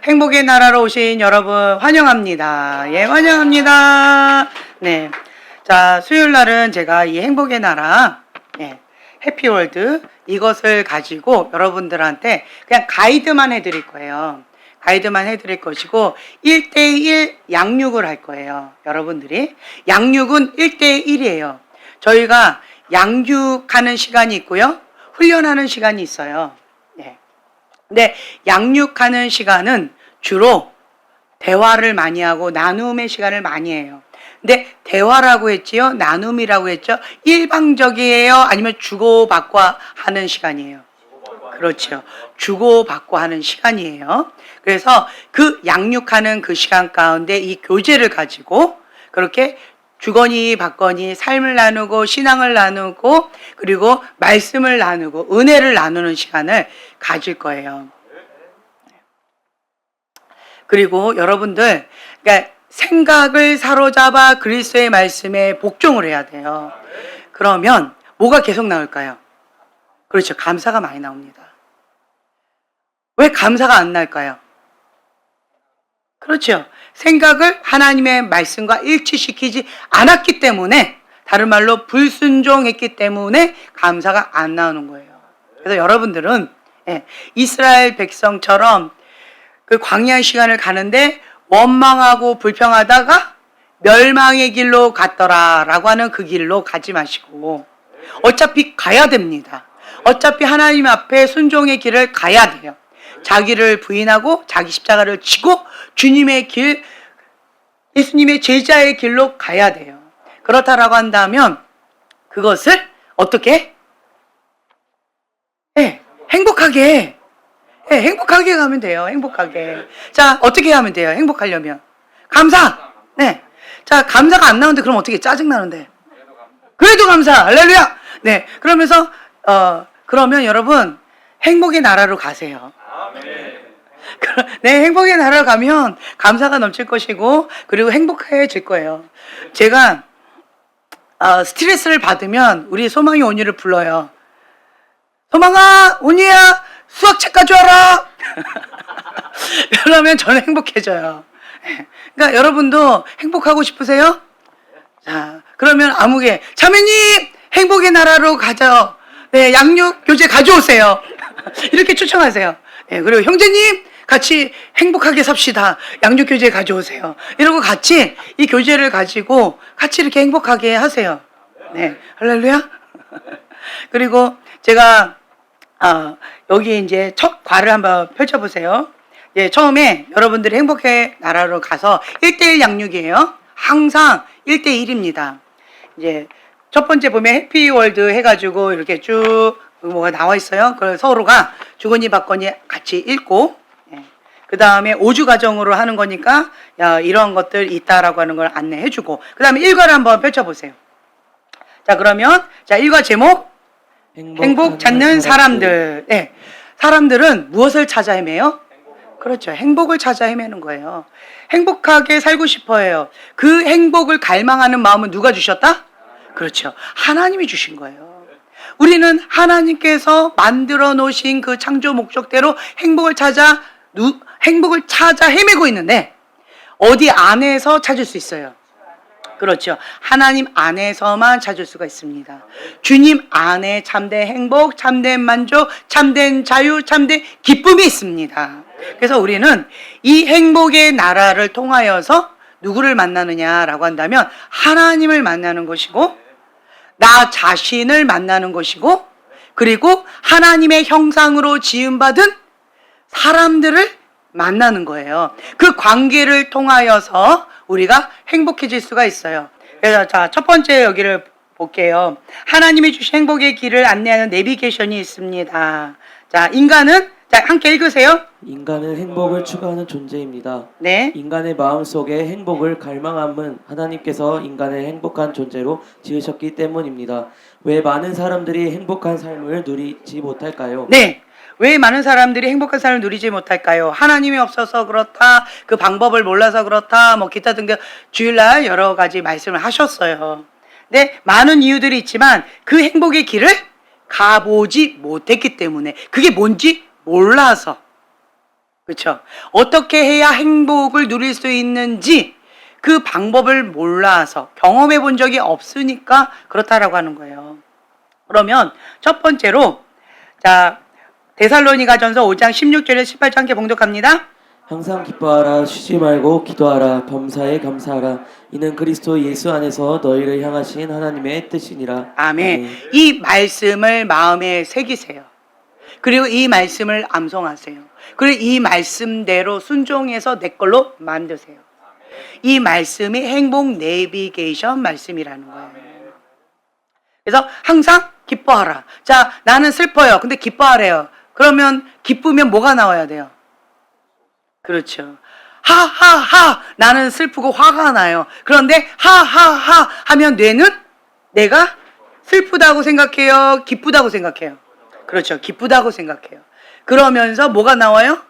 행복의 나라로 오신 여러분 환영합니다. 예, 환영합니다. 네. 자, 수요일 날은 제가 이 행복의 나라, 해피월드 이것을 가지고 여러분들한테 그냥 가이드만 해드릴 거예요. 가이드만 해드릴 것이고 1대1 양육을 할 거예요. 여러분들이. 양육은 1대1이에요. 저희가 양육하는 시간이 있고요. 훈련하는 시간이 있어요. 근데 양육하는 시간은 주로 대화를 많이 하고 나눔의 시간을 많이 해요. 근데 대화라고 했지요? 나눔이라고 했죠? 일방적이에요? 아니면 주고받고 하는 시간이에요? 그렇죠. 주고받고 하는 시간이에요. 그래서 그 양육하는 그 시간 가운데 이 교제를 가지고 그렇게 주거니 받거니 삶을 나누고 신앙을 나누고 그리고 말씀을 나누고 은혜를 나누는 시간을 가질 거예요. 그리고 여러분들 그러니까 생각을 사로잡아 그리스도의 말씀에 복종을 해야 돼요. 그러면 뭐가 계속 나올까요? 그렇죠. 감사가 많이 나옵니다. 왜 감사가 안 날까요? 그렇죠. 생각을 하나님의 말씀과 일치시키지 않았기 때문에, 다른 말로 불순종했기 때문에 감사가 안 나오는 거예요. 그래서 여러분들은 이스라엘 백성처럼 그 광야의 시간을 가는데 원망하고 불평하다가 멸망의 길로 갔더라라고 하는 그 길로 가지 마시고 어차피 가야 됩니다. 어차피 하나님 앞에 순종의 길을 가야 돼요. 자기를 부인하고 자기 십자가를 지고 주님의 길, 예수님의 제자의 길로 가야 돼요. 그렇다라고 한다면 그것을 어떻게? 행복하게 가면 돼요. 행복하게. 자, 어떻게 하면 돼요? 행복하려면 감사. 자, 감사가 안 나오는데 그럼 어떻게? 짜증 나는데. 그래도 감사. 할렐루야. 그러면서 그러면 여러분 행복의 나라로 가세요. 행복의 나라로 가면 감사가 넘칠 것이고 그리고 행복해질 거예요. 제가 스트레스를 받으면 우리 소망이 온유를 불러요. 소망아, 온유야, 수학책 가져와라. 그러면 저는 행복해져요. 그러니까 여러분도 행복하고 싶으세요? 자, 그러면 아무개 자매님 행복의 나라로 가죠. 양육 교재 가져오세요. 이렇게 추천하세요. 그리고 형제님 같이 행복하게 삽시다. 양육 교재 가져오세요. 이러고 같이 이 교재를 가지고 같이 이렇게 행복하게 하세요. 할렐루야. 그리고 제가 여기 이제 첫 과를 한번 펼쳐보세요. 처음에 여러분들이 행복의 나라로 가서 1대1 양육이에요. 항상 1대1입니다. 이제 첫 번째 보면 해피월드 해가지고 이렇게 쭉 뭐가 나와 있어요. 그걸 서로가 주거니 받거니 같이 읽고, 그 다음에 5주 과정으로 하는 거니까 이런 것들 있다라고 하는 걸 안내해주고, 그 다음에 1과를 한번 펼쳐보세요. 자, 그러면 자 1과 제목 행복 찾는 사람들. 사람들은 무엇을 찾아 헤매요? 그렇죠. 행복을 찾아 헤매는 거예요. 행복하게 살고 싶어 해요. 그 행복을 갈망하는 마음은 누가 주셨다? 그렇죠. 하나님이 주신 거예요. 우리는 하나님께서 만들어 놓으신 그 창조 목적대로 행복을 찾아 헤매고 있는데 어디 안에서 찾을 수 있어요? 그렇죠. 하나님 안에서만 찾을 수가 있습니다. 주님 안에 참된 행복, 참된 만족, 참된 자유, 참된 기쁨이 있습니다. 그래서 우리는 이 행복의 나라를 통하여서 누구를 만나느냐라고 한다면 하나님을 만나는 것이고 나 자신을 만나는 것이고 그리고 하나님의 형상으로 지음받은 사람들을 만나는 거예요. 그 관계를 통하여서 우리가 행복해질 수가 있어요. 그래서 자, 첫 번째 여기를 볼게요. 하나님이 주신 행복의 길을 안내하는 내비게이션이 있습니다. 자, 인간은 자, 함께 읽으세요. 인간은 행복을 추구하는 존재입니다. 인간의 마음속에 행복을 갈망함은 하나님께서 인간을 행복한 존재로 지으셨기 때문입니다. 왜 많은 사람들이 행복한 삶을 누리지 못할까요? 왜 많은 사람들이 행복한 삶을 누리지 못할까요? 하나님이 없어서 그렇다, 그 방법을 몰라서 그렇다, 뭐 기타 등등 주일날 여러 가지 말씀을 하셨어요. 근데 많은 이유들이 있지만 그 행복의 길을 가보지 못했기 때문에, 그게 뭔지 몰라서 그렇죠? 어떻게 해야 행복을 누릴 수 있는지 그 방법을 몰라서 경험해 본 적이 없으니까 그렇다라고 하는 거예요. 그러면 첫 번째로 자 데살로니가전서 5장 16절에서 18절 함께 봉독합니다. 항상 기뻐하라 쉬지 말고 기도하라 범사에 감사하라 이는 그리스도 예수 안에서 너희를 향하신 하나님의 뜻이니라. 아멘. 이 말씀을 마음에 새기세요. 그리고 이 말씀을 암송하세요. 그리고 이 말씀대로 순종해서 내 걸로 만드세요. 이 말씀이 행복 내비게이션 말씀이라는 거예요. 그래서 항상 기뻐하라. 자, 나는 슬퍼요. 근데 기뻐하래요. 그러면 기쁘면 뭐가 나와야 돼요? 그렇죠. 하하하 나는 슬프고 화가 나요. 그런데 하하하 하면 뇌는 내가 슬프다고 생각해요? 기쁘다고 생각해요? 그렇죠. 기쁘다고 생각해요. 그러면서 뭐가 나와요?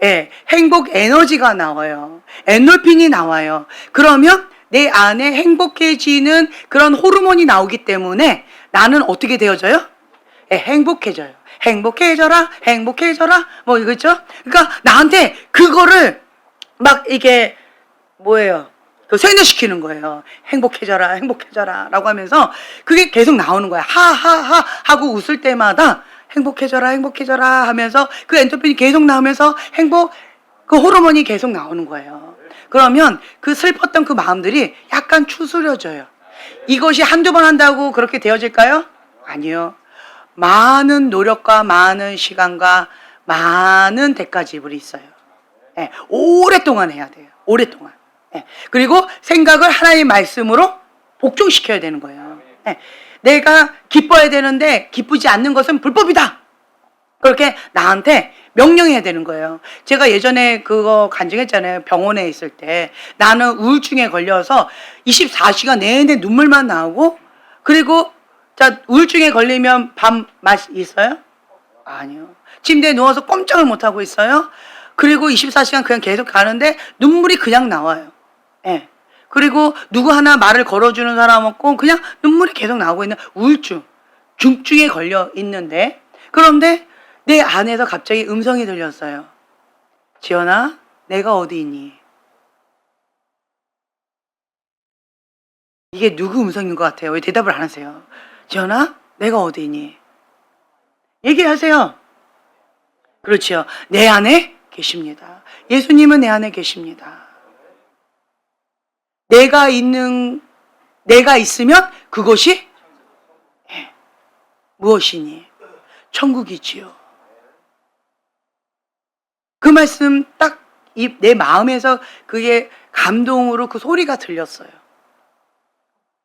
예, 행복 에너지가 나와요. 엔돌핀이 나와요. 그러면 내 안에 행복해지는 그런 호르몬이 나오기 때문에 나는 어떻게 되어져요? 예, 행복해져요. 행복해져라, 행복해져라, 뭐 이거죠? 그러니까 나한테 그거를 막 이게 뭐예요? 그 세뇌시키는 거예요. 행복해져라, 행복해져라 라고 하면서 그게 계속 나오는 거야. 하하하 하고 웃을 때마다 행복해져라, 행복해져라 하면서 그 엔도핀이 계속 나오면서 그 호르몬이 계속 나오는 거예요. 그러면 그 슬펐던 그 마음들이 약간 추스려져요. 이것이 한두 번 한다고 그렇게 되어질까요? 아니요. 많은 노력과 많은 시간과 많은 대가 지불이 있어요. 예, 오랫동안 해야 돼요. 오랫동안. 예, 그리고 생각을 하나님의 말씀으로 복종시켜야 되는 거예요. 예, 내가 기뻐야 되는데 기쁘지 않는 것은 불법이다. 그렇게 나한테 명령해야 되는 거예요. 제가 예전에 그거 간증했잖아요. 병원에 있을 때 나는 우울증에 걸려서 24시간 내내 눈물만 나오고 그리고 자 우울증에 걸리면 밥 맛 있어요? 아니요. 침대에 누워서 꼼짝을 못하고 있어요. 그리고 24시간 그냥 계속 가는데 눈물이 그냥 나와요. 예. 그리고 누구 하나 말을 걸어주는 사람 없고 그냥 눈물이 계속 나오고 있는 우울증, 중증에 걸려 있는데 그런데 내 안에서 갑자기 음성이 들렸어요. 지연아, 내가 어디 있니? 이게 누구 음성인 것 같아요? 왜 대답을 안 하세요? 지연아, 내가 어디 있니? 얘기하세요. 그렇죠. 내 안에 계십니다. 예수님은 내 안에 계십니다. 내가 있으면 그것이 무엇이니? 천국이지요. 그 말씀 딱 내 마음에서 그게 감동으로 그 소리가 들렸어요.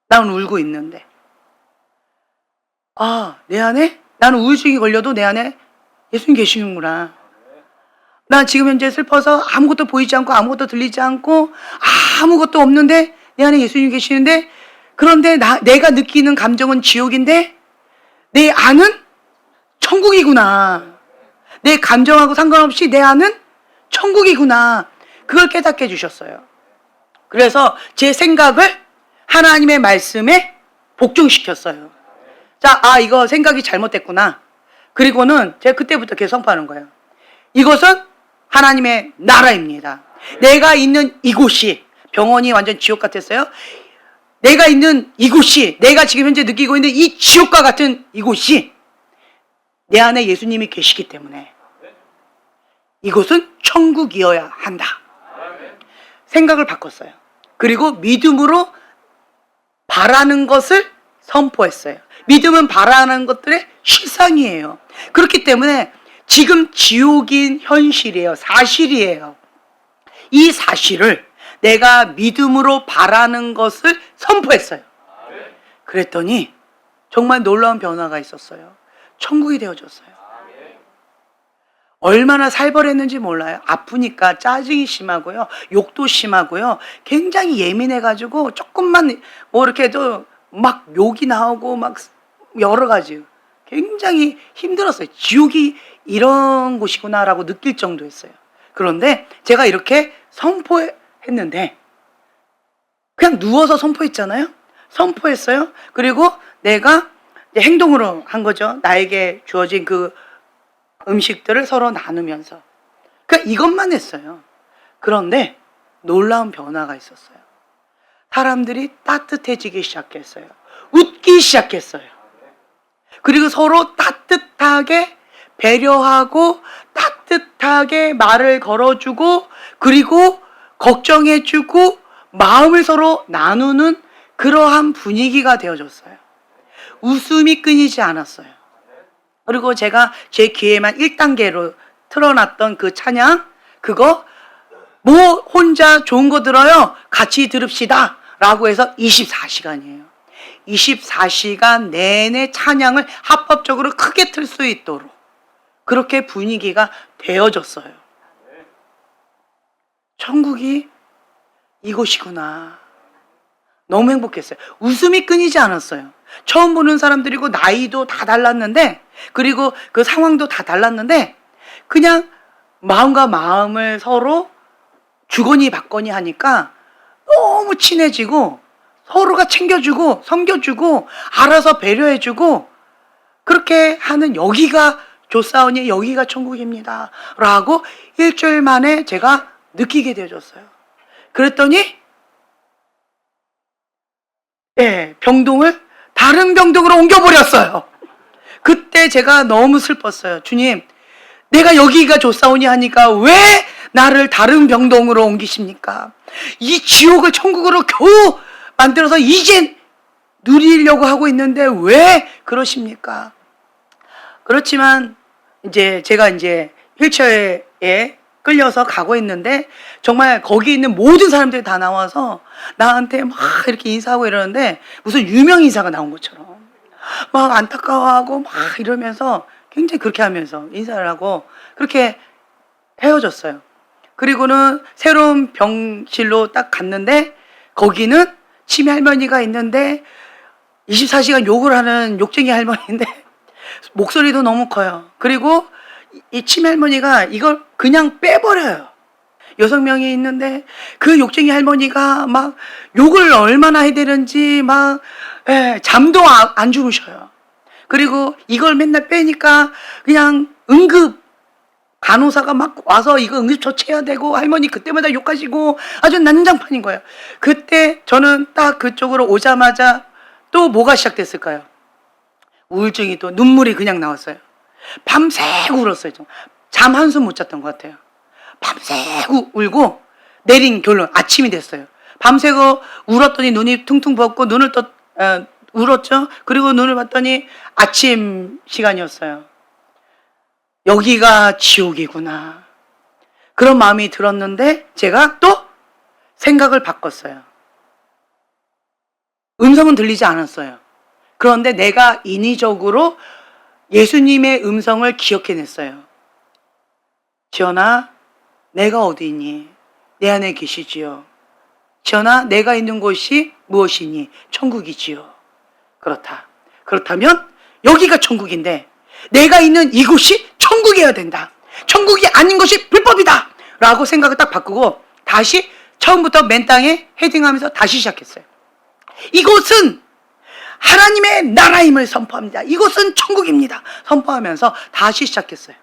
나는 울고 있는데. 아, 내 안에? 나는 우울증이 걸려도 내 안에 예수님 계시는구나. 나 지금 현재 슬퍼서 아무것도 보이지 않고 아무것도 들리지 않고 아무것도 없는데 내 안에 예수님 계시는데 그런데 내가 느끼는 감정은 지옥인데 내 안은 천국이구나. 내 감정하고 상관없이 내 안은 천국이구나. 그걸 깨닫게 해주셨어요. 그래서 제 생각을 하나님의 말씀에 복종시켰어요. 자, 이거 생각이 잘못됐구나. 그리고는 제가 그때부터 계속 선포하는 거예요. 이것은 하나님의 나라입니다. 내가 있는 이곳이 병원이 완전 지옥 같았어요. 내가 있는 이곳이 내가 지금 현재 느끼고 있는 이 지옥과 같은 이곳이 내 안에 예수님이 계시기 때문에 이곳은 천국이어야 한다. 생각을 바꿨어요. 그리고 믿음으로 바라는 것을 선포했어요. 믿음은 바라는 것들의 실상이에요. 그렇기 때문에 지금 지옥인 현실이에요. 사실이에요. 이 사실을 내가 믿음으로 바라는 것을 선포했어요. 그랬더니 정말 놀라운 변화가 있었어요. 천국이 되어졌어요. 얼마나 살벌했는지 몰라요. 아프니까 짜증이 심하고요. 욕도 심하고요. 굉장히 예민해가지고 조금만 뭐 이렇게 해도 막 욕이 나오고 막 여러 가지 굉장히 힘들었어요. 지옥이 이런 곳이구나라고 느낄 정도였어요. 그런데 제가 이렇게 선포했는데 그냥 누워서 선포했잖아요. 선포했어요. 그리고 내가 행동으로 한 거죠. 나에게 주어진 그 음식들을 서로 나누면서. 그러니까 이것만 했어요. 그런데 놀라운 변화가 있었어요. 사람들이 따뜻해지기 시작했어요. 웃기 시작했어요. 그리고 서로 따뜻하게 배려하고 따뜻하게 말을 걸어주고 그리고 걱정해주고 마음을 서로 나누는 그러한 분위기가 되어졌어요. 웃음이 끊이지 않았어요. 그리고 제가 제 귀에만 1단계로 틀어놨던 그 찬양, 그거 뭐 혼자 좋은 거 들어요? 같이 들읍시다 라고 해서 24시간이에요. 24시간 내내 찬양을 합법적으로 크게 틀 수 있도록 그렇게 분위기가 되어졌어요. 천국이 이곳이구나. 너무 행복했어요. 웃음이 끊이지 않았어요. 처음 보는 사람들이고 나이도 다 달랐는데 그리고 그 상황도 다 달랐는데 그냥 마음과 마음을 서로 주거니 받거니 하니까 너무 친해지고 서로가 챙겨주고 섬겨주고 알아서 배려해주고 그렇게 하는 여기가 조사원이 여기가 천국입니다 라고 일주일 만에 제가 느끼게 되어졌어요. 그랬더니 병동을 다른 병동으로 옮겨버렸어요. 그때 제가 너무 슬펐어요. 주님, 내가 여기가 조사원이 하니까 왜 나를 다른 병동으로 옮기십니까? 이 지옥을 천국으로 겨우 만들어서 이제 누리려고 하고 있는데 왜 그러십니까? 그렇지만 제가 휠체어에 끌려서 가고 있는데 정말 거기 있는 모든 사람들이 다 나와서 나한테 막 이렇게 인사하고 이러는데 무슨 유명 인사가 나온 것처럼 막 안타까워하고 막 이러면서 굉장히 그렇게 하면서 인사를 하고 그렇게 헤어졌어요. 그리고는 새로운 병실로 딱 갔는데 거기는 치매 할머니가 있는데 24시간 욕을 하는 욕쟁이 할머니인데 목소리도 너무 커요. 그리고 이 치매 할머니가 이걸 그냥 빼버려요. 6명이 있는데 그 욕쟁이 할머니가 막 욕을 얼마나 해야 되는지 막 잠도 안 주무셔요. 그리고 이걸 맨날 빼니까 그냥 응급 간호사가 막 와서 이거 응급처치해야 되고 할머니 그때마다 욕하시고 아주 난장판인 거예요. 그때 저는 딱 그쪽으로 오자마자 또 뭐가 시작됐을까요? 우울증이 또 눈물이 그냥 나왔어요. 밤새고 울었어요. 잠 한숨 못 잤던 것 같아요. 밤새고 울고 내린 결론 아침이 됐어요. 밤새고 울었더니 눈이 퉁퉁 부었고 눈을 또 울었죠. 그리고 눈을 봤더니 아침 시간이었어요. 여기가 지옥이구나. 그런 마음이 들었는데 제가 또 생각을 바꿨어요. 음성은 들리지 않았어요. 그런데 내가 인위적으로 예수님의 음성을 기억해냈어요. 지연아, 내가 어디 있니? 내 안에 계시지요. 지연아, 내가 있는 곳이 무엇이니? 천국이지요. 그렇다. 그렇다면 여기가 천국인데 내가 있는 이곳이 천국이어야 된다. 천국이 아닌 것이 불법이다. 라고 생각을 딱 바꾸고 다시 처음부터 맨 땅에 헤딩하면서 다시 시작했어요. 이곳은 하나님의 나라임을 선포합니다. 이곳은 천국입니다. 선포하면서 다시 시작했어요.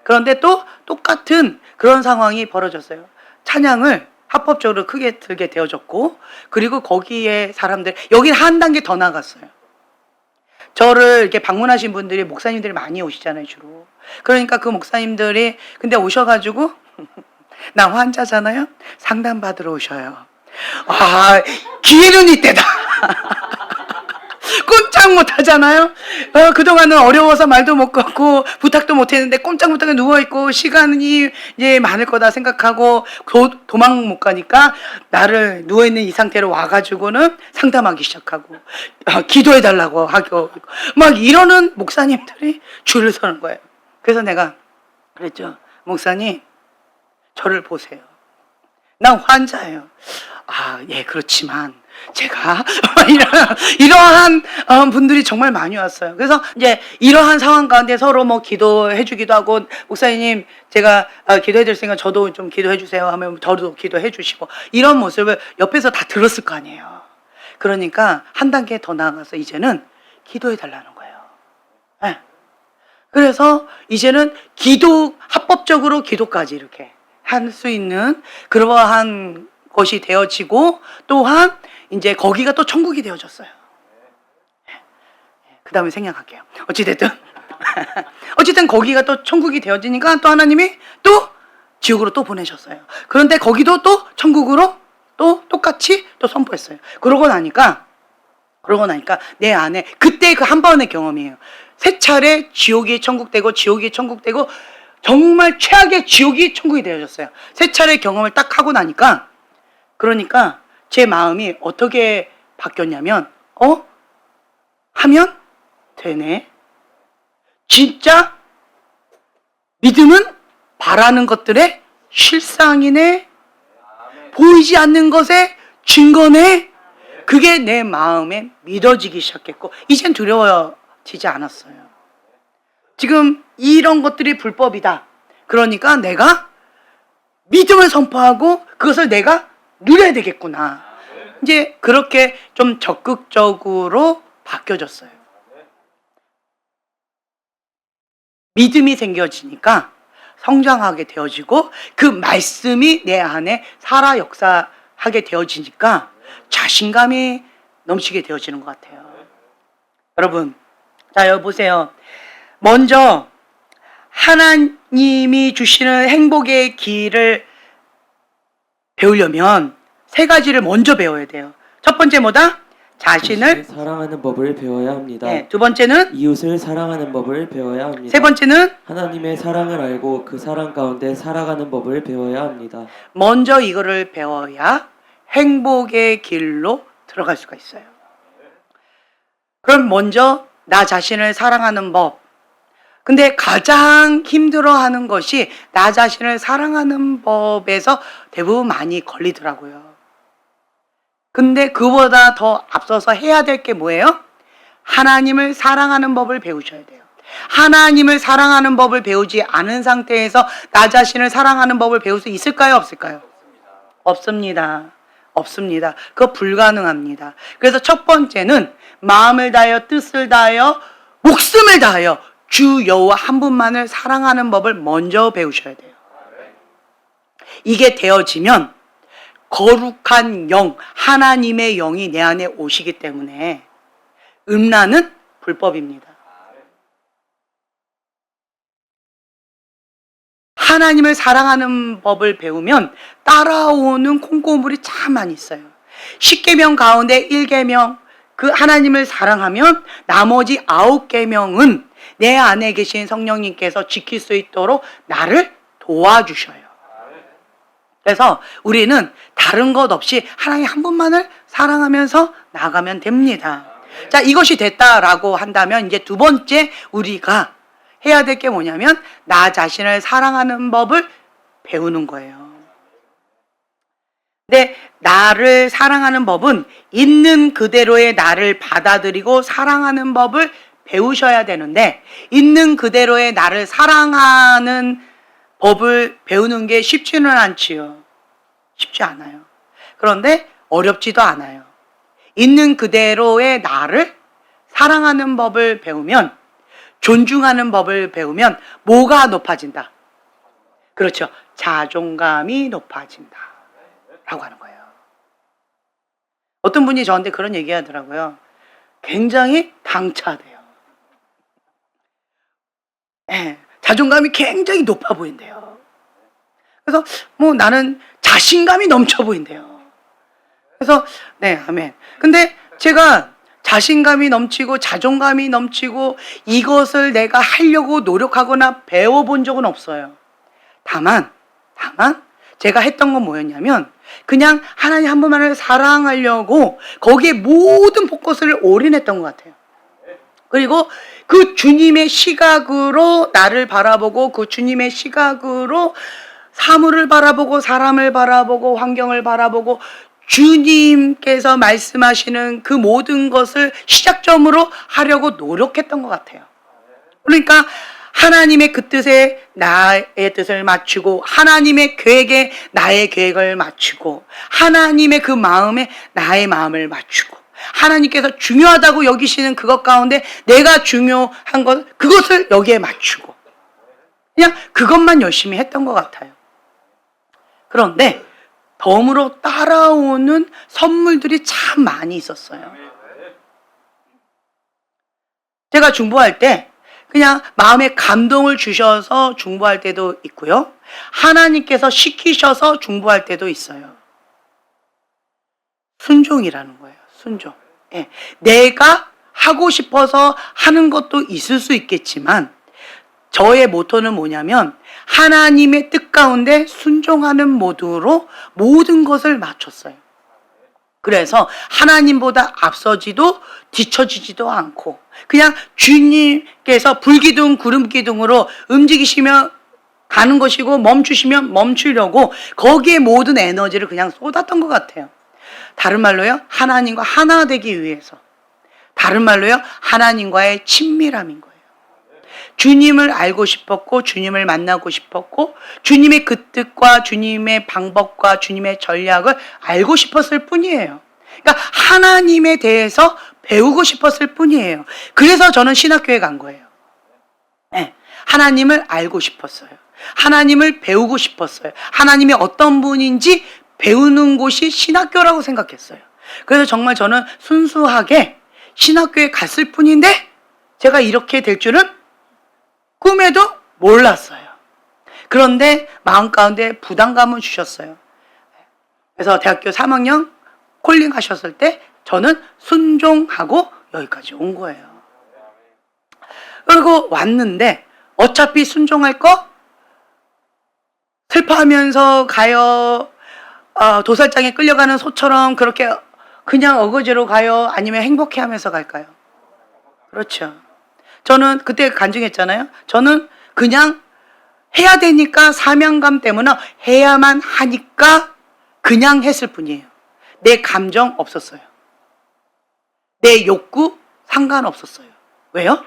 그런데 또 똑같은 그런 상황이 벌어졌어요. 찬양을 합법적으로 크게 들게 되어졌고 그리고 거기에 사람들 여기는 한 단계 더 나갔어요. 저를 이렇게 방문하신 분들이 목사님들이 많이 오시잖아요, 주로. 그러니까 그 목사님들이 근데 오셔가지고 나 환자잖아요. 상담 받으러 오셔요. 아, 기회는 이때다. 꼼짝 못 하잖아요. 그동안은 어려워서 말도 못 걷고 부탁도 못 했는데 꼼짝 못하게 누워있고 시간이 이제 많을 거다 생각하고 도망 못 가니까 나를 누워있는 이 상태로 와가지고는 상담하기 시작하고 기도해달라고 하고 막 이러는 목사님들이 줄을 서는 거예요. 그래서 내가 그랬죠. 목사님, 저를 보세요. 난 환자예요. 아, 예, 그렇지만 제가 이러한 분들이 정말 많이 왔어요. 그래서 이제 이러한 상황 가운데 서로 뭐 기도해 주기도 하고 목사님 제가 기도해 드릴 생각 저도 좀 기도해 주세요 하면 저도 기도해 주시고 이런 모습을 옆에서 다 들었을 거 아니에요. 그러니까 한 단계 더 나아가서 이제는 기도해 달라는 거예요. 네. 그래서 이제는 합법적으로 기도까지 이렇게 할 수 있는 그러한 것이 되어지고, 또한 이제 거기가 또 천국이 되어졌어요. 그 다음에 생각할게요. 어찌됐든 어쨌든 거기가 또 천국이 되어지니까 또 하나님이 또 지옥으로 또 보내셨어요. 그런데 거기도 또 천국으로 또 똑같이 또 선포했어요. 그러고 나니까 내 안에 그때 그 한 번의 경험이에요. 세 차례 지옥이 천국 되고 지옥이 천국 되고 정말 최악의 지옥이 천국이 되어졌어요. 세 차례 경험을 딱 하고 나니까, 그러니까 제 마음이 어떻게 바뀌었냐면, 하면 되네. 진짜 믿음은 바라는 것들의 실상이네. 보이지 않는 것의 증거네. 그게 내 마음에 믿어지기 시작했고, 이젠 두려워지지 않았어요. 지금 이런 것들이 불법이다. 그러니까 내가 믿음을 선포하고 그것을 내가 누려야 되겠구나. 이제 그렇게 좀 적극적으로 바뀌어졌어요. 믿음이 생겨지니까 성장하게 되어지고, 그 말씀이 내 안에 살아 역사하게 되어지니까 자신감이 넘치게 되어지는 것 같아요. 여러분, 자, 여기 보세요. 먼저 하나님이 주시는 행복의 길을 배우려면 세 가지를 먼저 배워야 돼요. 첫 번째 뭐다? 자신을 사랑하는 법을 배워야 합니다. 네, 두 번째는 이웃을 사랑하는 법을 배워야 합니다. 세 번째는 하나님의 사랑을 알고 그 사랑 가운데 살아가는 법을 배워야 합니다. 먼저 이거를 배워야 행복의 길로 들어갈 수가 있어요. 그럼 먼저 나 자신을 사랑하는 법. 근데 가장 힘들어하는 것이 나 자신을 사랑하는 법에서 대부분 많이 걸리더라고요. 근데 그보다 더 앞서서 해야 될 게 뭐예요? 하나님을 사랑하는 법을 배우셔야 돼요. 하나님을 사랑하는 법을 배우지 않은 상태에서 나 자신을 사랑하는 법을 배울 수 있을까요? 없을까요? 없습니다. 없습니다. 그거 불가능합니다. 그래서 첫 번째는 마음을 다하여 뜻을 다하여 목숨을 다하여 주 여호와 한 분만을 사랑하는 법을 먼저 배우셔야 돼요. 이게 되어지면 거룩한 영, 하나님의 영이 내 안에 오시기 때문에 음란은 불법입니다. 하나님을 사랑하는 법을 배우면 따라오는 콩고물이 참 많이 있어요. 10계명 가운데 1계명, 그 하나님을 사랑하면 나머지 9계명은 내 안에 계신 성령님께서 지킬 수 있도록 나를 도와주셔요. 그래서 우리는 다른 것 없이 하나님 한 분만을 사랑하면서 나가면 됩니다. 자, 이것이 됐다라고 한다면 이제 두 번째 우리가 해야 될 게 뭐냐면 나 자신을 사랑하는 법을 배우는 거예요. 근데 나를 사랑하는 법은 있는 그대로의 나를 받아들이고 사랑하는 법을 배우셔야 되는데, 있는 그대로의 나를 사랑하는 법을 배우는 게 쉽지는 않지요. 쉽지 않아요. 그런데 어렵지도 않아요. 있는 그대로의 나를 사랑하는 법을 배우면, 존중하는 법을 배우면 뭐가 높아진다? 그렇죠. 자존감이 높아진다 라고 하는 거예요. 어떤 분이 저한테 그런 얘기 하더라고요. 굉장히 당차대요. 네, 자존감이 굉장히 높아 보인대요. 그래서 나는 자신감이 넘쳐 보인대요. 그래서 네, 아멘. 근데 제가 자신감이 넘치고 자존감이 넘치고 이것을 내가 하려고 노력하거나 배워본 적은 없어요. 다만 제가 했던 건 뭐였냐면 그냥 하나님 한 분만을 사랑하려고 거기에 모든 포커스를 올인했던 것 같아요. 그리고 그 주님의 시각으로 나를 바라보고, 그 주님의 시각으로 사물을 바라보고, 사람을 바라보고, 환경을 바라보고, 주님께서 말씀하시는 그 모든 것을 시작점으로 하려고 노력했던 것 같아요. 그러니까 하나님의 그 뜻에 나의 뜻을 맞추고, 하나님의 계획에 나의 계획을 맞추고, 하나님의 그 마음에 나의 마음을 맞추고, 하나님께서 중요하다고 여기시는 그것 가운데 내가 중요한 것, 그것을 여기에 맞추고 그냥 그것만 열심히 했던 것 같아요. 그런데 덤으로 따라오는 선물들이 참 많이 있었어요. 제가 중보할 때 그냥 마음에 감동을 주셔서 중보할 때도 있고요. 하나님께서 시키셔서 중보할 때도 있어요. 순종이라는 거예요. 순종. 예. 내가 하고 싶어서 하는 것도 있을 수 있겠지만 저의 모토는 뭐냐면 하나님의 뜻 가운데 순종하는 모드로 모든 것을 맞췄어요. 그래서 하나님보다 앞서지도 뒤처지지도 않고 그냥 주님께서 불기둥 구름기둥으로 움직이시면 가는 것이고 멈추시면 멈추려고 거기에 모든 에너지를 그냥 쏟았던 것 같아요. 다른 말로요, 하나님과 하나 되기 위해서. 다른 말로요, 하나님과의 친밀함인 거예요. 주님을 알고 싶었고 주님을 만나고 싶었고 주님의 그 뜻과 주님의 방법과 주님의 전략을 알고 싶었을 뿐이에요. 그러니까 하나님에 대해서 배우고 싶었을 뿐이에요. 그래서 저는 신학교에 간 거예요. 네, 하나님을 알고 싶었어요. 하나님을 배우고 싶었어요. 하나님이 어떤 분인지 배우는 곳이 신학교라고 생각했어요. 그래서 정말 저는 순수하게 신학교에 갔을 뿐인데 제가 이렇게 될 줄은 꿈에도 몰랐어요. 그런데 마음 가운데 부담감을 주셨어요. 그래서 대학교 3학년 콜링 하셨을 때 저는 순종하고 여기까지 온 거예요. 그리고 왔는데 어차피 순종할 거 슬퍼하면서 가요. 도살장에 끌려가는 소처럼 그렇게 그냥 어거지로 가요? 아니면 행복해하면서 갈까요? 그렇죠. 저는 그때 간증했잖아요. 저는 그냥 해야 되니까 사명감 때문에 해야만 하니까 그냥 했을 뿐이에요. 내 감정 없었어요. 내 욕구 상관없었어요. 왜요?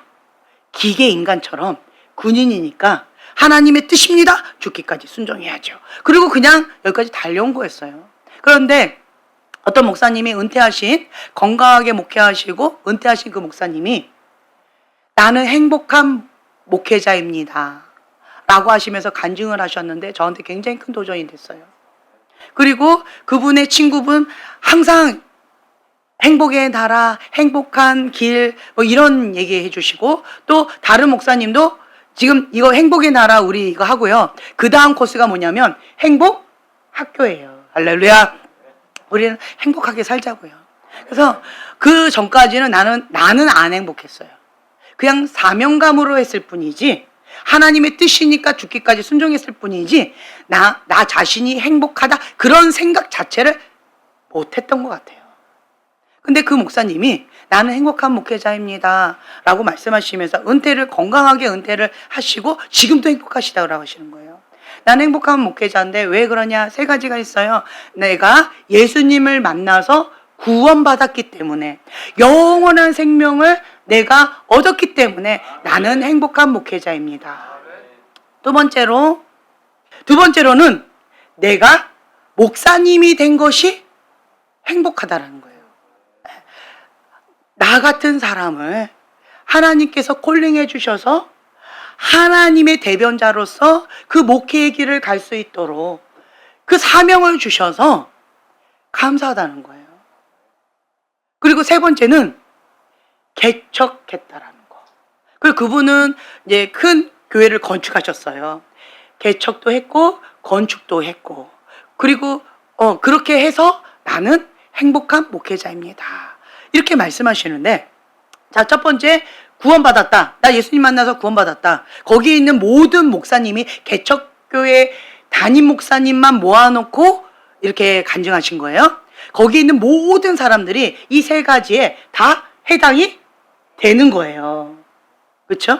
기계 인간처럼 군인이니까 하나님의 뜻입니다. 죽기까지 순종해야죠. 그리고 그냥 여기까지 달려온 거였어요. 그런데 어떤 목사님이 은퇴하신, 건강하게 목회하시고 은퇴하신 그 목사님이 나는 행복한 목회자입니다 라고 하시면서 간증을 하셨는데 저한테 굉장히 큰 도전이 됐어요. 그리고 그분의 친구분 항상 행복의 나라, 행복한 길 뭐 이런 얘기해 주시고 또 다른 목사님도 지금 이거 행복의 나라 우리 이거 하고요. 그 다음 코스가 뭐냐면 행복 학교예요. 할렐루야. 우리는 행복하게 살자고요. 그래서 그 전까지는 나는 안 행복했어요. 그냥 사명감으로 했을 뿐이지 하나님의 뜻이니까 죽기까지 순종했을 뿐이지 나 자신이 행복하다 그런 생각 자체를 못했던 것 같아요. 근데 그 목사님이 나는 행복한 목회자입니다 라고 말씀하시면서 건강하게 은퇴를 하시고 지금도 행복하시다고 하시는 거예요. 나는 행복한 목회자인데 왜 그러냐? 3가지가 있어요. 내가 예수님을 만나서 구원받았기 때문에 영원한 생명을 내가 얻었기 때문에 나는 행복한 목회자입니다. 두 번째로는 내가 목사님이 된 것이 행복하다라는 거예요. 나 같은 사람을 하나님께서 콜링해 주셔서 하나님의 대변자로서 그 목회의 길을 갈 수 있도록 그 사명을 주셔서 감사하다는 거예요. 그리고 3번째는 개척했다라는 거. 그리고 그분은 이제 큰 교회를 건축하셨어요. 개척도 했고 건축도 했고 그리고 그렇게 해서 나는 행복한 목회자입니다. 이렇게 말씀하시는데 자, 첫 번째 구원받았다. 나 예수님 만나서 구원받았다. 거기에 있는 모든 목사님이 개척교회 담임 목사님만 모아놓고 이렇게 간증하신 거예요. 거기에 있는 모든 사람들이 이 3가지에 다 해당이 되는 거예요. 그렇죠?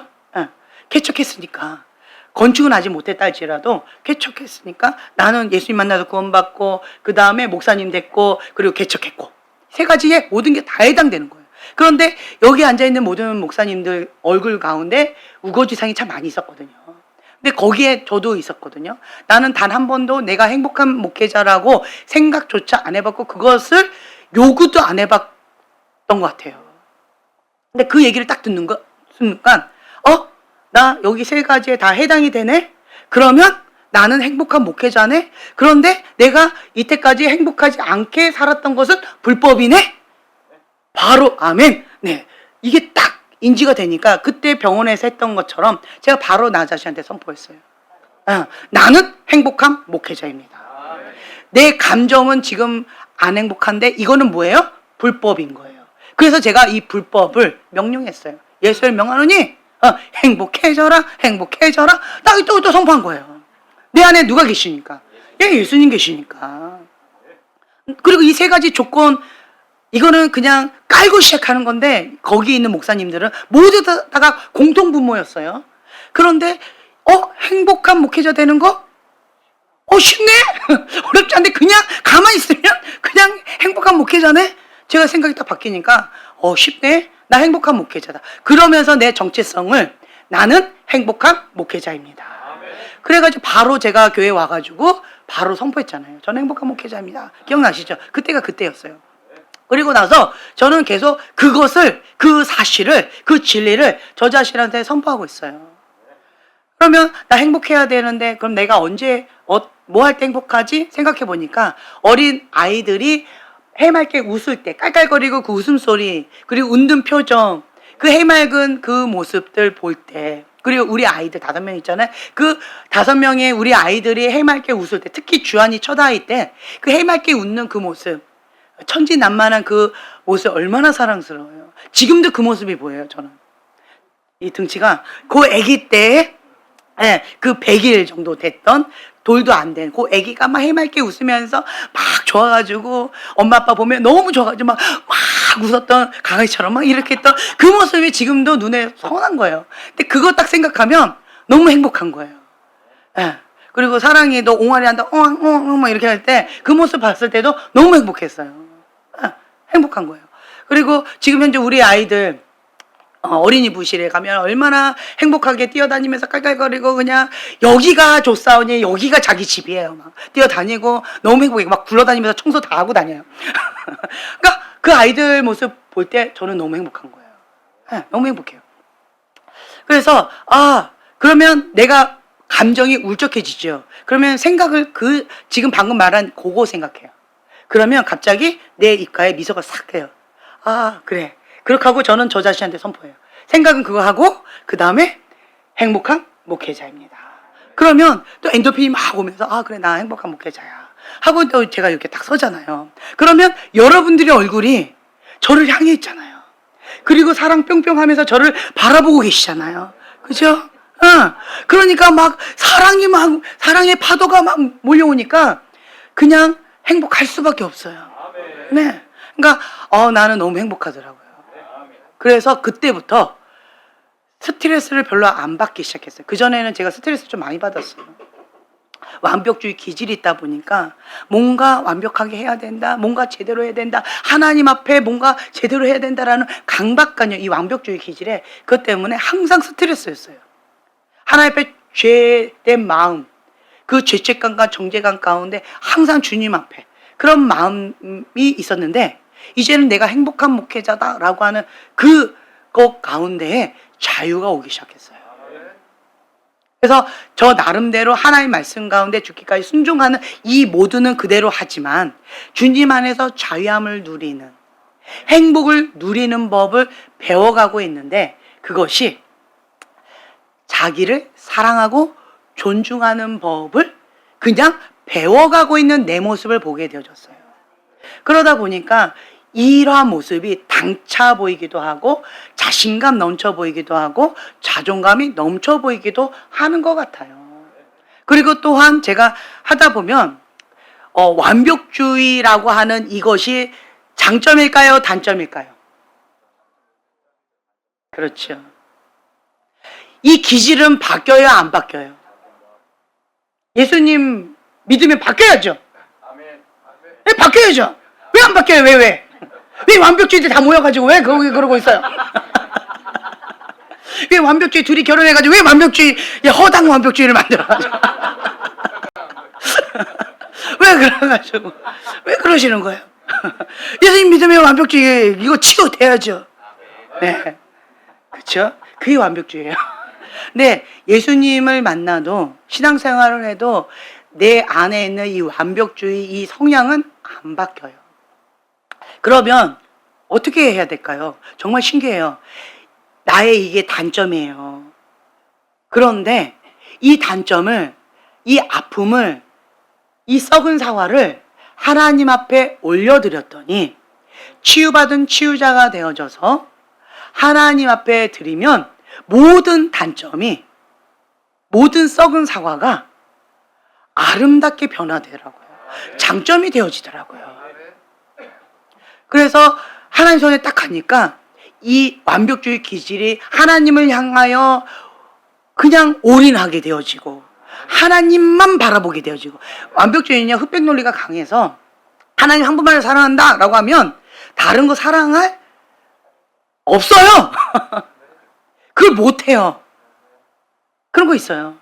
개척했으니까. 건축은 아직 못했다 할지라도 개척했으니까 나는 예수님 만나서 구원받고 그 다음에 목사님 됐고 그리고 개척했고 3가지에 모든 게 다 해당되는 거예요. 그런데 여기 앉아있는 모든 목사님들 얼굴 가운데 우거지상이 참 많이 있었거든요. 근데 거기에 저도 있었거든요. 나는 단 한 번도 내가 행복한 목회자라고 생각조차 안 해봤고 그것을 요구도 안 해봤고 것 같아요. 근데 그 얘기를 딱 듣는 순간, 나 여기 세 가지에 다 해당이 되네? 그러면 나는 행복한 목회자네? 그런데 내가 이때까지 행복하지 않게 살았던 것은 불법이네? 바로, 아멘. 네. 이게 딱 인지가 되니까 그때 병원에서 했던 것처럼 제가 바로 나 자신한테 선포했어요. 나는 행복한 목회자입니다. 내 감정은 지금 안 행복한데 이거는 뭐예요? 불법인 거예요. 그래서 제가 이 불법을 명령했어요. 예수를 명하노니 행복해져라, 행복해져라. 딱 또 선포한 거예요. 내 안에 누가 계시니까? 예수님 계시니까. 그리고 이 세 가지 조건, 이거는 그냥 깔고 시작하는 건데 거기 있는 목사님들은 모두 다가 공통분모였어요. 그런데 행복한 목회자 되는 거? 쉽네? 어렵지 않은데 그냥 가만히 있으면 그냥 행복한 목회자네? 제가 생각이 딱 바뀌니까 쉽네? 나 행복한 목회자다. 그러면서 내 정체성을 나는 행복한 목회자입니다. 그래가지고 바로 제가 교회 와가지고 바로 선포했잖아요. 저는 행복한 목회자입니다. 기억나시죠? 그때가 그때였어요. 그리고 나서 저는 계속 그것을, 그 사실을, 그 진리를 저 자신한테 선포하고 있어요. 그러면 나 행복해야 되는데 그럼 내가 언제 뭐 할 때 행복하지? 생각해 보니까 어린 아이들이 해맑게 웃을 때 깔깔거리고 그 웃음소리, 그리고 웃는 표정, 그 해맑은 그 모습들 볼 때, 그리고 우리 아이들 5명 있잖아요. 그 5명의 우리 아이들이 해맑게 웃을 때, 특히 주한이 첫아이 때 그 해맑게 웃는 그 모습, 천진난만한 그 모습 얼마나 사랑스러워요. 지금도 그 모습이 보여요. 저는 이 등치가 그 아기 때 그 100일 정도 됐던 돌도 안 된 그 아기가 막 해맑게 웃으면서 막 좋아가지고 엄마 아빠 보면 너무 좋아가지고 막 웃었던 강아지처럼 막 이렇게 했던 그 모습이 지금도 눈에 선한 거예요. 근데 그거 딱 생각하면 너무 행복한 거예요. 그리고 사랑이도 옹알이 한다 엉엉엉 막 이렇게 할 때 그 모습 봤을 때도 너무 행복했어요. 행복한 거예요. 그리고 지금 현재 우리 아이들 어린이 부실에 가면 얼마나 행복하게 뛰어다니면서 깔깔거리고 그냥 여기가 조사오니 여기가 자기 집이에요. 막 뛰어다니고 너무 행복해. 막 굴러다니면서 청소 다 하고 다녀요. 그러니까 그 아이들 모습 볼 때 저는 너무 행복한 거예요. 너무 행복해요. 그래서 그러면 내가 감정이 울적해지죠. 그러면 생각을 지금 방금 말한 그거 생각해요. 그러면 갑자기 내 입가에 미소가 싹 돼요. 그래. 그렇게 하고 저는 저 자신한테 선포해요. 생각은 그거 하고 그 다음에 행복한 목회자입니다. 그러면 또 엔도핀이 막 오면서 그래 나 행복한 목회자야 하고 또 제가 이렇게 딱 서잖아요. 그러면 여러분들의 얼굴이 저를 향해 있잖아요. 그리고 사랑 뿅뿅 하면서 저를 바라보고 계시잖아요. 그죠? 그러니까 막 사랑의 파도가 막 몰려오니까 그냥 행복할 수밖에 없어요. 네. 그러니까 나는 너무 행복하더라고요. 그래서 그때부터 스트레스를 별로 안 받기 시작했어요. 그전에는 제가 스트레스 좀 많이 받았어요. 완벽주의 기질이 있다 보니까 뭔가 완벽하게 해야 된다, 뭔가 제대로 해야 된다, 하나님 앞에 뭔가 제대로 해야 된다라는 강박관념, 이 완벽주의 기질에 그것 때문에 항상 스트레스였어요. 하나님 앞에 죄된 마음, 그 죄책감과 정죄감 가운데 항상 주님 앞에 그런 마음이 있었는데 이제는 내가 행복한 목회자다라고 하는 그것 가운데에 자유가 오기 시작했어요. 그래서 저 나름대로 하나님의 말씀 가운데 죽기까지 순종하는 이 모두는 그대로 하지만 주님 안에서 자유함을 누리는, 행복을 누리는 법을 배워가고 있는데 그것이 자기를 사랑하고 존중하는 법을 그냥 배워가고 있는 내 모습을 보게 되어졌어요. 그러다 보니까 이러한 모습이 당차 보이기도 하고 자신감 넘쳐 보이기도 하고 자존감이 넘쳐 보이기도 하는 것 같아요. 그리고 또한 제가 하다 보면 완벽주의라고 하는 이것이 장점일까요? 단점일까요? 그렇죠. 이 기질은 바뀌어요? 안 바뀌어요? 예수님 믿으면 바뀌어야죠. 네, 바뀌어야죠. 왜 안 바뀌어요? 왜 완벽주의들 다 모여가지고 왜 거기 그러고 있어요? 왜 완벽주의 둘이 결혼해가지고 왜 완벽주의 허당 완벽주의를 만들어가지고 왜 그러가지고 왜 그러시는 거예요? 예수님 믿으면 완벽주의 이거 치유돼야죠. 네, 그렇죠? 그게 완벽주의예요. 네, 예수님을 만나도 신앙생활을 해도 내 안에 있는 이 완벽주의 이 성향은 안 바뀌어요. 그러면 어떻게 해야 될까요? 정말 신기해요. 나의 이게 단점이에요. 그런데 이 단점을, 이 아픔을, 이 썩은 사과를 하나님 앞에 올려드렸더니 치유받은 치유자가 되어져서 하나님 앞에 드리면 모든 단점이, 모든 썩은 사과가 아름답게 변화되더라고요. 장점이 되어지더라고요. 그래서 하나님 손에 딱 가니까 이 완벽주의 기질이 하나님을 향하여 그냥 올인하게 되어지고 하나님만 바라보게 되어지고, 완벽주의는요 흑백 논리가 강해서 하나님 한 분만을 사랑한다 라고 하면 다른 거 사랑할 없어요. 그걸 못해요. 그런 거 있어요.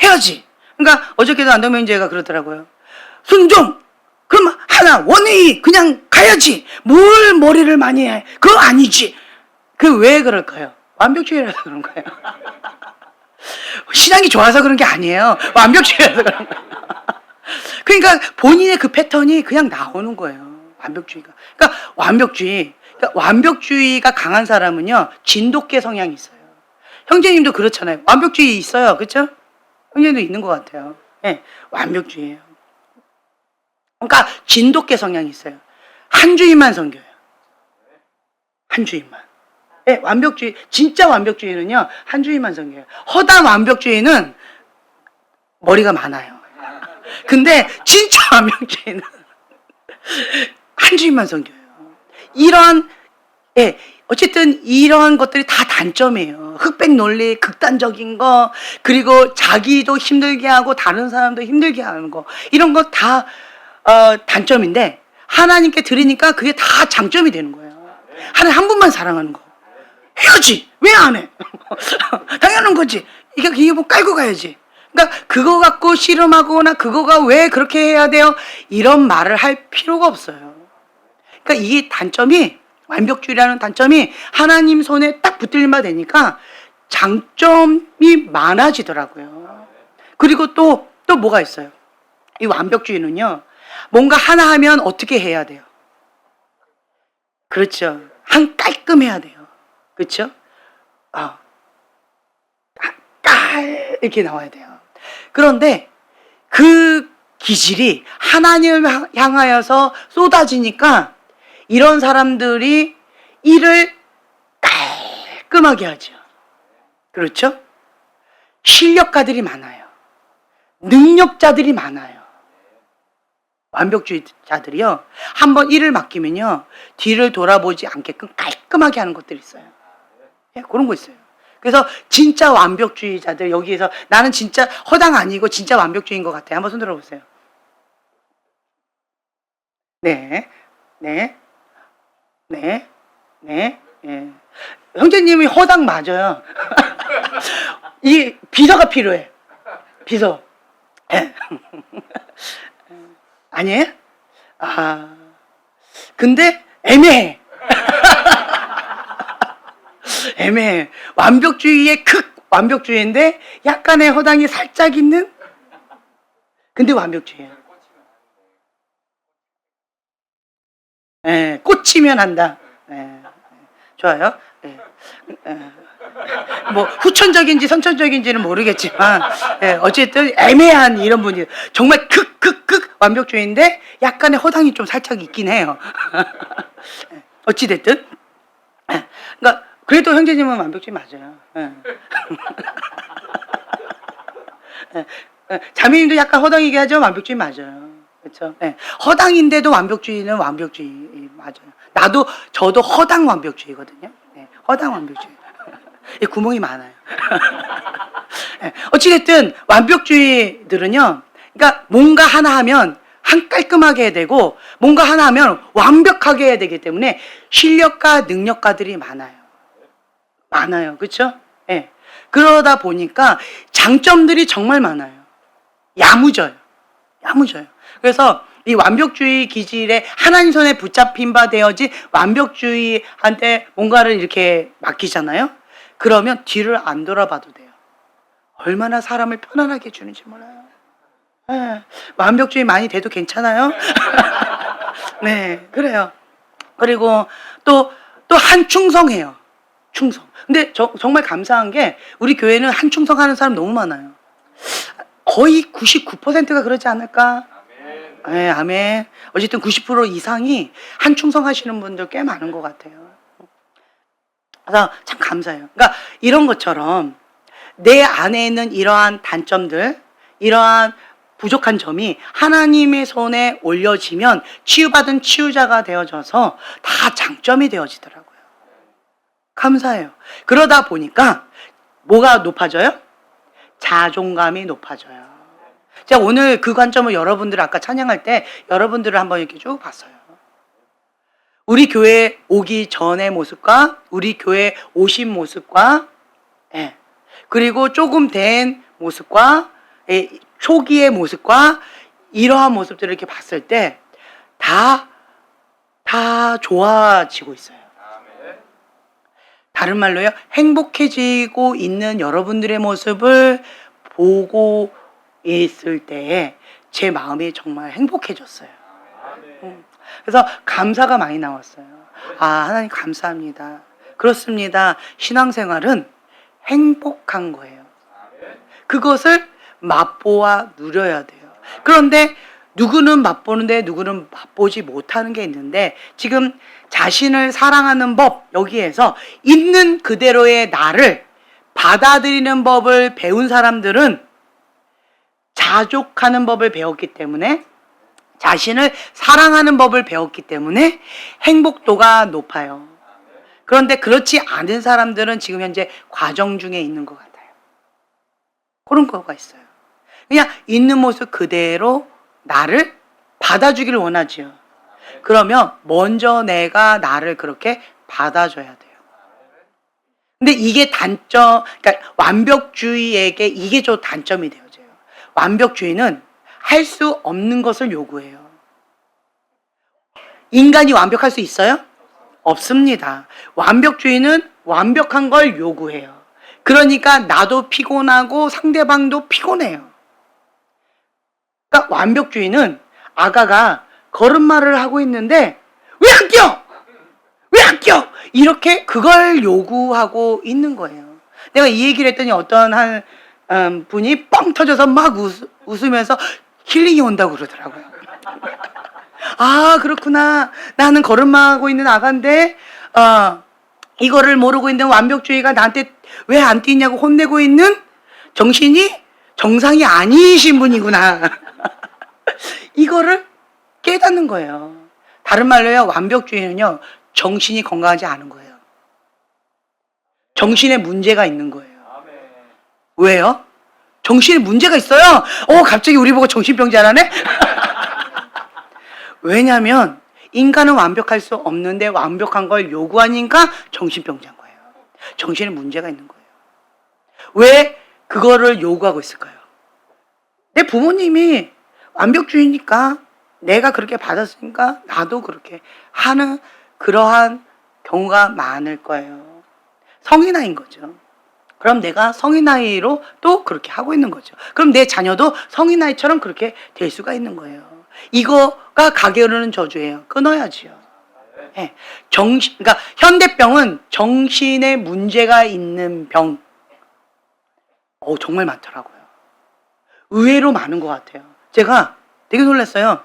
해야지. 그러니까 어저께도 안동명제가 그러더라고요. 순종! 그럼 하나 원웨이 그냥 가야지. 뭘 머리를 많이 해. 그거 아니지. 그 왜 그럴까요? 완벽주의라서 그런 거예요. 신앙이 좋아서 그런 게 아니에요. 완벽주의라서 그런 거예요. 그러니까 본인의 그 패턴이 그냥 나오는 거예요. 완벽주의가. 그러니까 완벽주의가 강한 사람은요 진돗개 성향이 있어요. 형제님도 그렇잖아요. 완벽주의 있어요. 그렇죠? 형제님도 있는 것 같아요. 네, 완벽주의예요. 그러니까 진돗개 성향이 있어요. 한 주의만 섬겨요. 한 주의만. 네, 완벽주의, 진짜 완벽주의는요 한 주의만 섬겨요. 허당 완벽주의는 머리가 많아요. 근데 진짜 완벽주의는 한 주의만 섬겨요. 이런, 예, 어쨌든 이런 것들이 다 단점이에요. 흑백 논리, 극단적인 거, 그리고 자기도 힘들게 하고 다른 사람도 힘들게 하는 거, 이런 거 다 단점인데 하나님께 드리니까 그게 다 장점이 되는 거예요. 하나님 한 분만 사랑하는 거. 해야지. 왜 안 해? 당연한 거지. 이게 뭐 깔고 가야지. 그러니까 그거 갖고 씨름하거나 그거가 왜 그렇게 해야 돼요? 이런 말을 할 필요가 없어요. 그러니까 이 단점이, 완벽주의라는 단점이 하나님 손에 딱 붙들림 바 되니까 장점이 많아지더라고요. 그리고 또 뭐가 있어요? 이 완벽주의는요, 뭔가 하나 하면 어떻게 해야 돼요? 그렇죠. 깔끔해야 돼요. 그렇죠? 이렇게 나와야 돼요. 그런데 그 기질이 하나님을 향하여서 쏟아지니까 이런 사람들이 일을 깔끔하게 하죠. 그렇죠? 실력가들이 많아요. 능력자들이 많아요. 완벽주의자들이요, 한번 일을 맡기면요 뒤를 돌아보지 않게끔 깔끔하게 하는 것들이 있어요. 예, 그런 거 있어요. 그래서 진짜 완벽주의자들, 여기에서 나는 진짜 허당 아니고 진짜 완벽주의인 것 같아요. 한번 손 들어보세요. 네, 네, 네, 네, 예. 형제님이 허당 맞아요. 이 비서가 필요해. 비서. 예. 아니에요? 근데 애매해. 애매해. 완벽주의의 완벽주의인데 약간의 허당이 살짝 있는, 근데 완벽주의예요. 예, 꽂히면 한다. 예, 좋아요. 예. 뭐 후천적인지 선천적인지는 모르겠지만, 예, 어쨌든 애매한 이런 분이 정말 극 완벽주의인데 약간의 허당이 좀 살짝 있긴 해요. 어찌됐든, 그러니까 그래도 형제님은 완벽주의 맞아요. 자매님도 약간 허당이게 하죠. 완벽주의 맞아요. 그렇죠? 네. 허당인데도 완벽주의는 완벽주의 맞아요. 저도 허당 완벽주의거든요. 네. 허당 완벽주의. 구멍이 많아요. 네. 어찌됐든 완벽주의들은요, 그러니까 뭔가 하나 하면 깔끔하게 해야 되고 뭔가 하나 하면 완벽하게 해야 되기 때문에 실력가, 능력가들이 많아요. 그렇죠? 네. 그러다 보니까 장점들이 정말 많아요. 야무져요. 그래서 이 완벽주의 기질에 하나님 손에 붙잡힌 바 되어지 완벽주의한테 뭔가를 이렇게 맡기잖아요. 그러면 뒤를 안 돌아봐도 돼요. 얼마나 사람을 편안하게 해주는지 몰라요. 네, 완벽주의 많이 돼도 괜찮아요. 네, 그래요. 그리고 또 한충성해요. 충성. 근데 정말 감사한 게 우리 교회는 한충성하는 사람 너무 많아요. 거의 99%가 그러지 않을까? 네, 아멘. 어쨌든 90% 이상이 한충성하시는 분들 꽤 많은 것 같아요. 그래서 참 감사해요. 그러니까 이런 것처럼 내 안에 있는 이러한 단점들, 이러한 부족한 점이 하나님의 손에 올려지면 치유받은 치유자가 되어져서 다 장점이 되어지더라고요. 감사해요. 그러다 보니까 뭐가 높아져요? 자존감이 높아져요. 제가 오늘 그 관점을 여러분들 아까 찬양할 때 여러분들을 한번 이렇게 쭉 봤어요. 우리 교회 오기 전의 모습과 우리 교회 오신 모습과 그리고 조금 된 모습과 초기의 모습과 이러한 모습들을 이렇게 봤을 때 다 좋아지고 있어요. 다른 말로요, 행복해지고 있는 여러분들의 모습을 보고 있을 때에 제 마음이 정말 행복해졌어요. 그래서 감사가 많이 나왔어요. 아, 하나님 감사합니다. 그렇습니다. 신앙생활은 행복한 거예요. 그것을 맛보아 누려야 돼요. 그런데 누구는 맛보는데 누구는 맛보지 못하는 게 있는데 지금 자신을 사랑하는 법, 여기에서 있는 그대로의 나를 받아들이는 법을 배운 사람들은 자족하는 법을 배웠기 때문에, 자신을 사랑하는 법을 배웠기 때문에 행복도가 높아요. 그런데 그렇지 않은 사람들은 지금 현재 과정 중에 있는 것 같아요. 그런 거가 있어요. 그냥 있는 모습 그대로 나를 받아주기를 원하지요. 그러면 먼저 내가 나를 그렇게 받아줘야 돼요. 근데 이게 단점, 그러니까 완벽주의에게 이게 좀 단점이 되어져요. 완벽주의는 할 수 없는 것을 요구해요. 인간이 완벽할 수 있어요? 없습니다. 완벽주의는 완벽한 걸 요구해요. 그러니까 나도 피곤하고 상대방도 피곤해요. 그러니까 완벽주의는 아가가 걸음마를 하고 있는데 왜 안 뛰어? 왜 안 뛰어? 이렇게 그걸 요구하고 있는 거예요. 내가 이 얘기를 했더니 어떤 한 분이 뻥 터져서 막 웃으면서 힐링이 온다고 그러더라고요. 아, 그렇구나. 나는 걸음마하고 있는 아가인데 이거를 모르고 있는 완벽주의가 나한테 왜 안 뛰냐고 혼내고 있는 정신이 정상이 아니신 분이구나. 이거를 깨닫는 거예요. 다른 말로요, 완벽주의는요, 정신이 건강하지 않은 거예요. 정신에 문제가 있는 거예요. 왜요? 정신에 문제가 있어요? 갑자기 우리 보고 정신병자라네? 왜냐하면 인간은 완벽할 수 없는데 완벽한 걸 요구하니까 정신병자인 거예요. 정신에 문제가 있는 거예요. 왜 그거를 요구하고 있을까요? 내 부모님이 완벽주의니까 내가 그렇게 받았으니까 나도 그렇게 하는 그러한 경우가 많을 거예요. 성인 나이인 거죠. 그럼 내가 성인 나이로 또 그렇게 하고 있는 거죠. 그럼 내 자녀도 성인 나이처럼 그렇게 될 수가 있는 거예요. 이거가 가게 흐르는 저주예요. 끊어야지요. 네. 그러니까 현대병은 정신에 문제가 있는 병. 정말 많더라고요. 의외로 많은 것 같아요. 제가 되게 놀랐어요.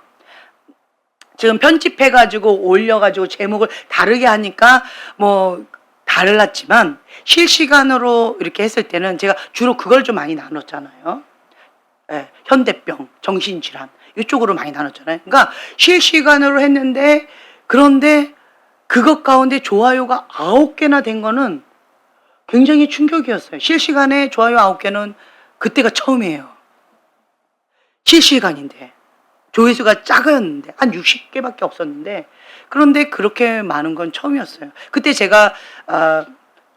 지금 편집해가지고 올려가지고 제목을 다르게 하니까 뭐 달랐지만 실시간으로 이렇게 했을 때는 제가 주로 그걸 좀 많이 나눴잖아요. 네, 현대병, 정신질환 이쪽으로 많이 나눴잖아요. 그러니까 실시간으로 했는데 그런데 그것 가운데 좋아요가 9개나 된 거는 굉장히 충격이었어요. 실시간에 좋아요 9개는 그때가 처음이에요. 실시간인데 조회수가 작았는데 한 60개밖에 없었는데 그런데 그렇게 많은 건 처음이었어요. 그때 제가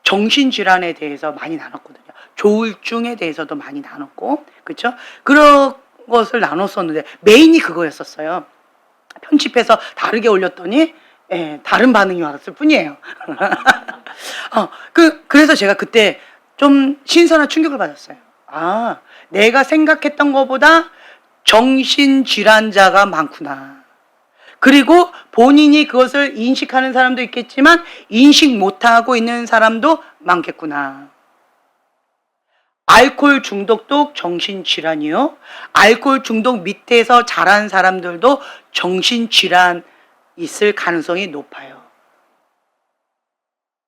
정신질환에 대해서 많이 나눴거든요. 조울증에 대해서도 많이 나눴고, 그렇죠? 그런 것을 나눴었는데 메인이 그거였었어요. 편집해서 다르게 올렸더니 다른 반응이 왔을 뿐이에요. 그래서 제가 그때 좀 신선한 충격을 받았어요. 아, 내가 생각했던 것보다 정신질환자가 많구나. 그리고 본인이 그것을 인식하는 사람도 있겠지만 인식 못하고 있는 사람도 많겠구나. 알코올 중독도 정신질환이요. 알코올 중독 밑에서 자란 사람들도 정신질환 있을 가능성이 높아요.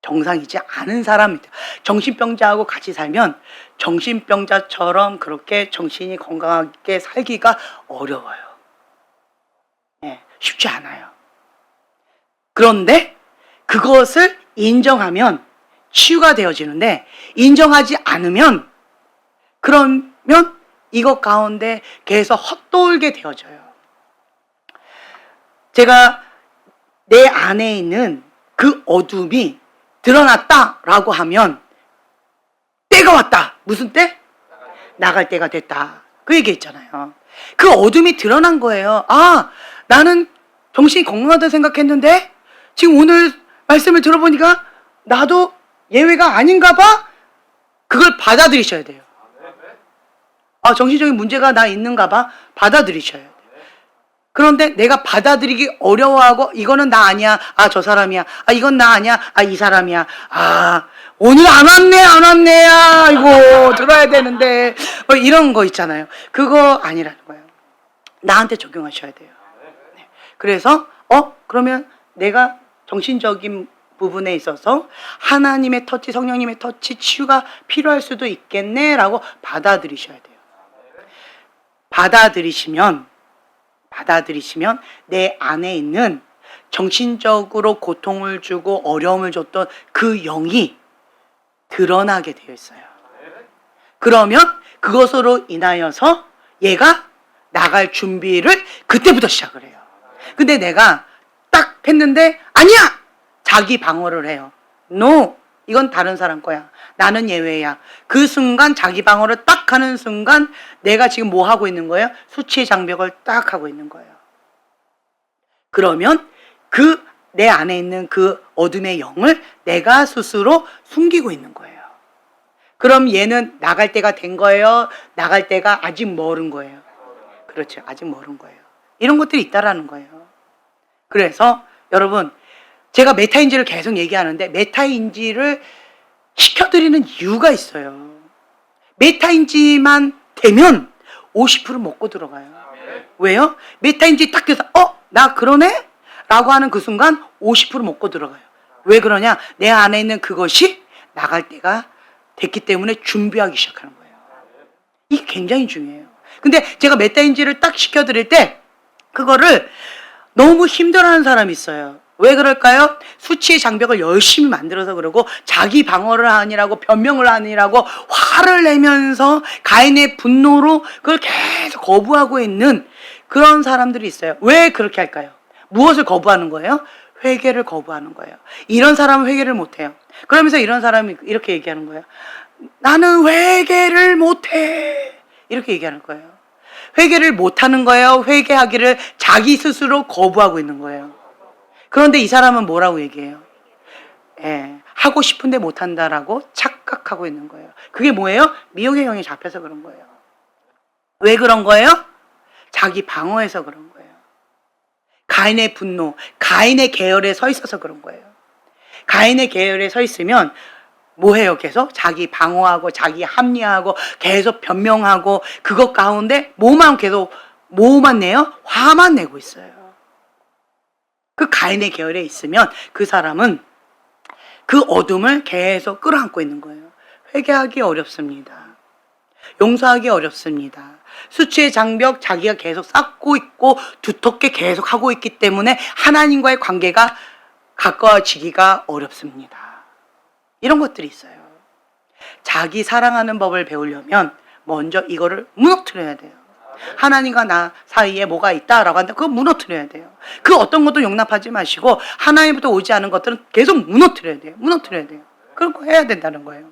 정상이지 않은 사람, 정신병자하고 같이 살면 정신병자처럼 그렇게 정신이 건강하게 살기가 어려워요. 쉽지 않아요. 그런데 그것을 인정하면 치유가 되어지는데 인정하지 않으면 그러면 이것 가운데 계속 헛돌게 되어져요. 제가 내 안에 있는 그 어둠이 드러났다라고 하면 때가 왔다. 무슨 때? 나갈 때가 됐다. 그 얘기했잖아요. 그 어둠이 드러난 거예요. 아, 나는 정신이 건강하다 생각했는데 지금 오늘 말씀을 들어보니까 나도 예외가 아닌가 봐? 그걸 받아들이셔야 돼요. 아, 정신적인 문제가 나 있는가 봐? 받아들이셔야 돼요. 그런데 내가 받아들이기 어려워하고 이거는 나 아니야. 아, 저 사람이야. 아, 이건 나 아니야. 아, 이 사람이야. 아, 오늘 안 왔네. 아이고, 들어야 되는데. 뭐 이런 거 있잖아요. 그거 아니라는 거예요. 나한테 적용하셔야 돼요. 네. 그래서 그러면 내가 정신적인 부분에 있어서 하나님의 터치, 성령님의 터치, 치유가 필요할 수도 있겠네라고 받아들이셔야 돼요. 받아들이시면 내 안에 있는 정신적으로 고통을 주고 어려움을 줬던 그 영이 드러나게 되어 있어요. 그러면 그것으로 인하여서 얘가 나갈 준비를 그때부터 시작을 해요. 근데 내가 딱 했는데 아니야! 자기 방어를 해요. No! 이건 다른 사람 거야. 나는 예외야. 그 순간 자기 방어를 딱 하는 순간 내가 지금 뭐 하고 있는 거예요? 수치의 장벽을 딱 하고 있는 거예요. 그러면 내 안에 있는 그 어둠의 영을 내가 스스로 숨기고 있는 거예요. 그럼 얘는 나갈 때가 된 거예요? 나갈 때가 아직 멀은 거예요? 그렇죠. 아직 멀은 거예요. 이런 것들이 있다라는 거예요. 그래서 여러분, 제가 메타인지를 계속 얘기하는데 메타인지를 시켜드리는 이유가 있어요. 메타인지만 되면 50% 먹고 들어가요. 왜요? 메타인지 딱 돼서 나 그러네? 라고 하는 그 순간 50% 먹고 들어가요. 왜 그러냐? 내 안에 있는 그것이 나갈 때가 됐기 때문에 준비하기 시작하는 거예요. 이게 굉장히 중요해요. 근데 제가 메타인지를 딱 시켜드릴 때 그거를 너무 힘들어하는 사람이 있어요. 왜 그럴까요? 수치의 장벽을 열심히 만들어서 그러고 자기 방어를 하느라고 변명을 하느라고 화를 내면서 가인의 분노로 그걸 계속 거부하고 있는 그런 사람들이 있어요. 왜 그렇게 할까요? 무엇을 거부하는 거예요? 회개를 거부하는 거예요. 이런 사람은 회개를 못해요. 그러면서 이런 사람이 이렇게 얘기하는 거예요. 나는 회개를 못해. 이렇게 얘기하는 거예요. 회개를 못하는 거예요. 회개하기를 자기 스스로 거부하고 있는 거예요. 그런데 이 사람은 뭐라고 얘기해요? 하고 싶은데 못한다라고 착각하고 있는 거예요. 그게 뭐예요? 미혹의 영이 잡혀서 그런 거예요. 왜 그런 거예요? 자기 방어해서 그런 거예요. 가인의 분노, 가인의 계열에 서 있어서 그런 거예요. 가인의 계열에 서 있으면 뭐 해요? 계속 자기 방어하고 자기 합리화하고 계속 변명하고 그것 가운데 뭐만 내요? 화만 내고 있어요. 그 가인의 계열에 있으면 그 사람은 그 어둠을 계속 끌어안고 있는 거예요. 회개하기 어렵습니다. 용서하기 어렵습니다. 수치의 장벽 자기가 계속 쌓고 있고 두텁게 계속 하고 있기 때문에 하나님과의 관계가 가까워지기가 어렵습니다. 이런 것들이 있어요. 자기 사랑하는 법을 배우려면 먼저 이거를 무너뜨려야 돼요. 하나님과 나 사이에 뭐가 있다라고 한다. 그거 무너뜨려야 돼요. 그 어떤 것도 용납하지 마시고 하나님부터 오지 않은 것들은 계속 무너뜨려야 돼요. 그런 거 해야 된다는 거예요.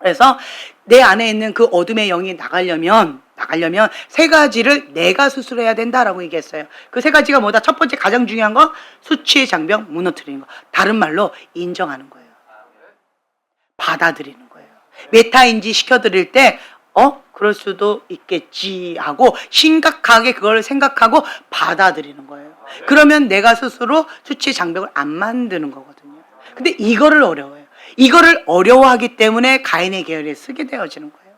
그래서 내 안에 있는 그 어둠의 영이 나가려면 나가려면 세 가지를 내가 스스로 해야 된다라고 얘기했어요. 그 세 가지가 뭐다? 첫 번째 가장 중요한 거 수치의 장벽 무너뜨리는 거. 다른 말로 인정하는 거예요. 받아들이는 거예요. 메타인지 시켜드릴 때 그럴 수도 있겠지 하고 심각하게 그걸 생각하고 받아들이는 거예요. 그러면 내가 스스로 수치의 장벽을 안 만드는 거거든요. 근데 이거를 어려워요. 이거를 어려워하기 때문에 가인의 계열에 쓰게 되어지는 거예요.